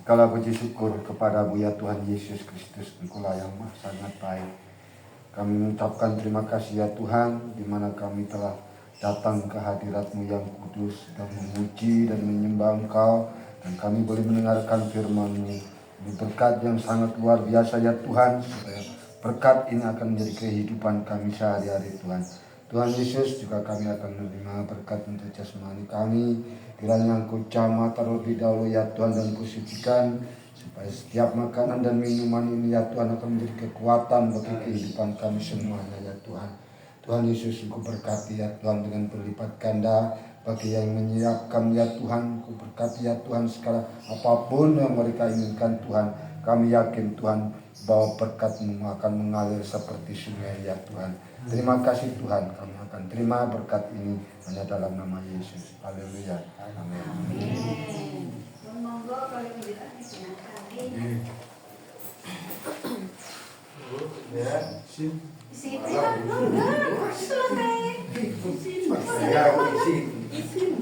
Segala puji syukur kepadamu ya Tuhan Yesus Kristus, Engkaulah yang sangat baik. Kami mengucapkan terima kasih ya Tuhan, di mana kami telah datang ke hadirat-Mu yang kudus dan memuji dan menyembah Engkau, dan kami boleh mendengarkan firman-Mu. Ini berkat yang sangat luar biasa ya Tuhan, supaya berkat ini akan menjadi kehidupan kami sehari-hari Tuhan. Tuhan Yesus, juga kami akan menerima berkat untuk jasmani kami. Kiranya Engkau jamah terlebih dahulu ya Tuhan, dan Engkau sucikan, supaya setiap makanan dan minuman ini ya Tuhan akan menjadi kekuatan bagi kehidupan kami semuanya ya Tuhan. Tuhan Yesus, Engkau berkati ya Tuhan dengan berlipat ganda bagi yang menyiapkan ya Tuhan. Engkau berkati ya Tuhan segala apapun yang mereka inginkan Tuhan. Kami yakin Tuhan bahwa berkat-Mu akan mengalir seperti sungai ya Tuhan. Terima kasih Tuhan, kami akan terima berkat ini hanya dalam nama Yesus. Haleluya. Amin. boleh minta disilakan. Ya. Isi itu kan enggak, selesai. Ya, isi.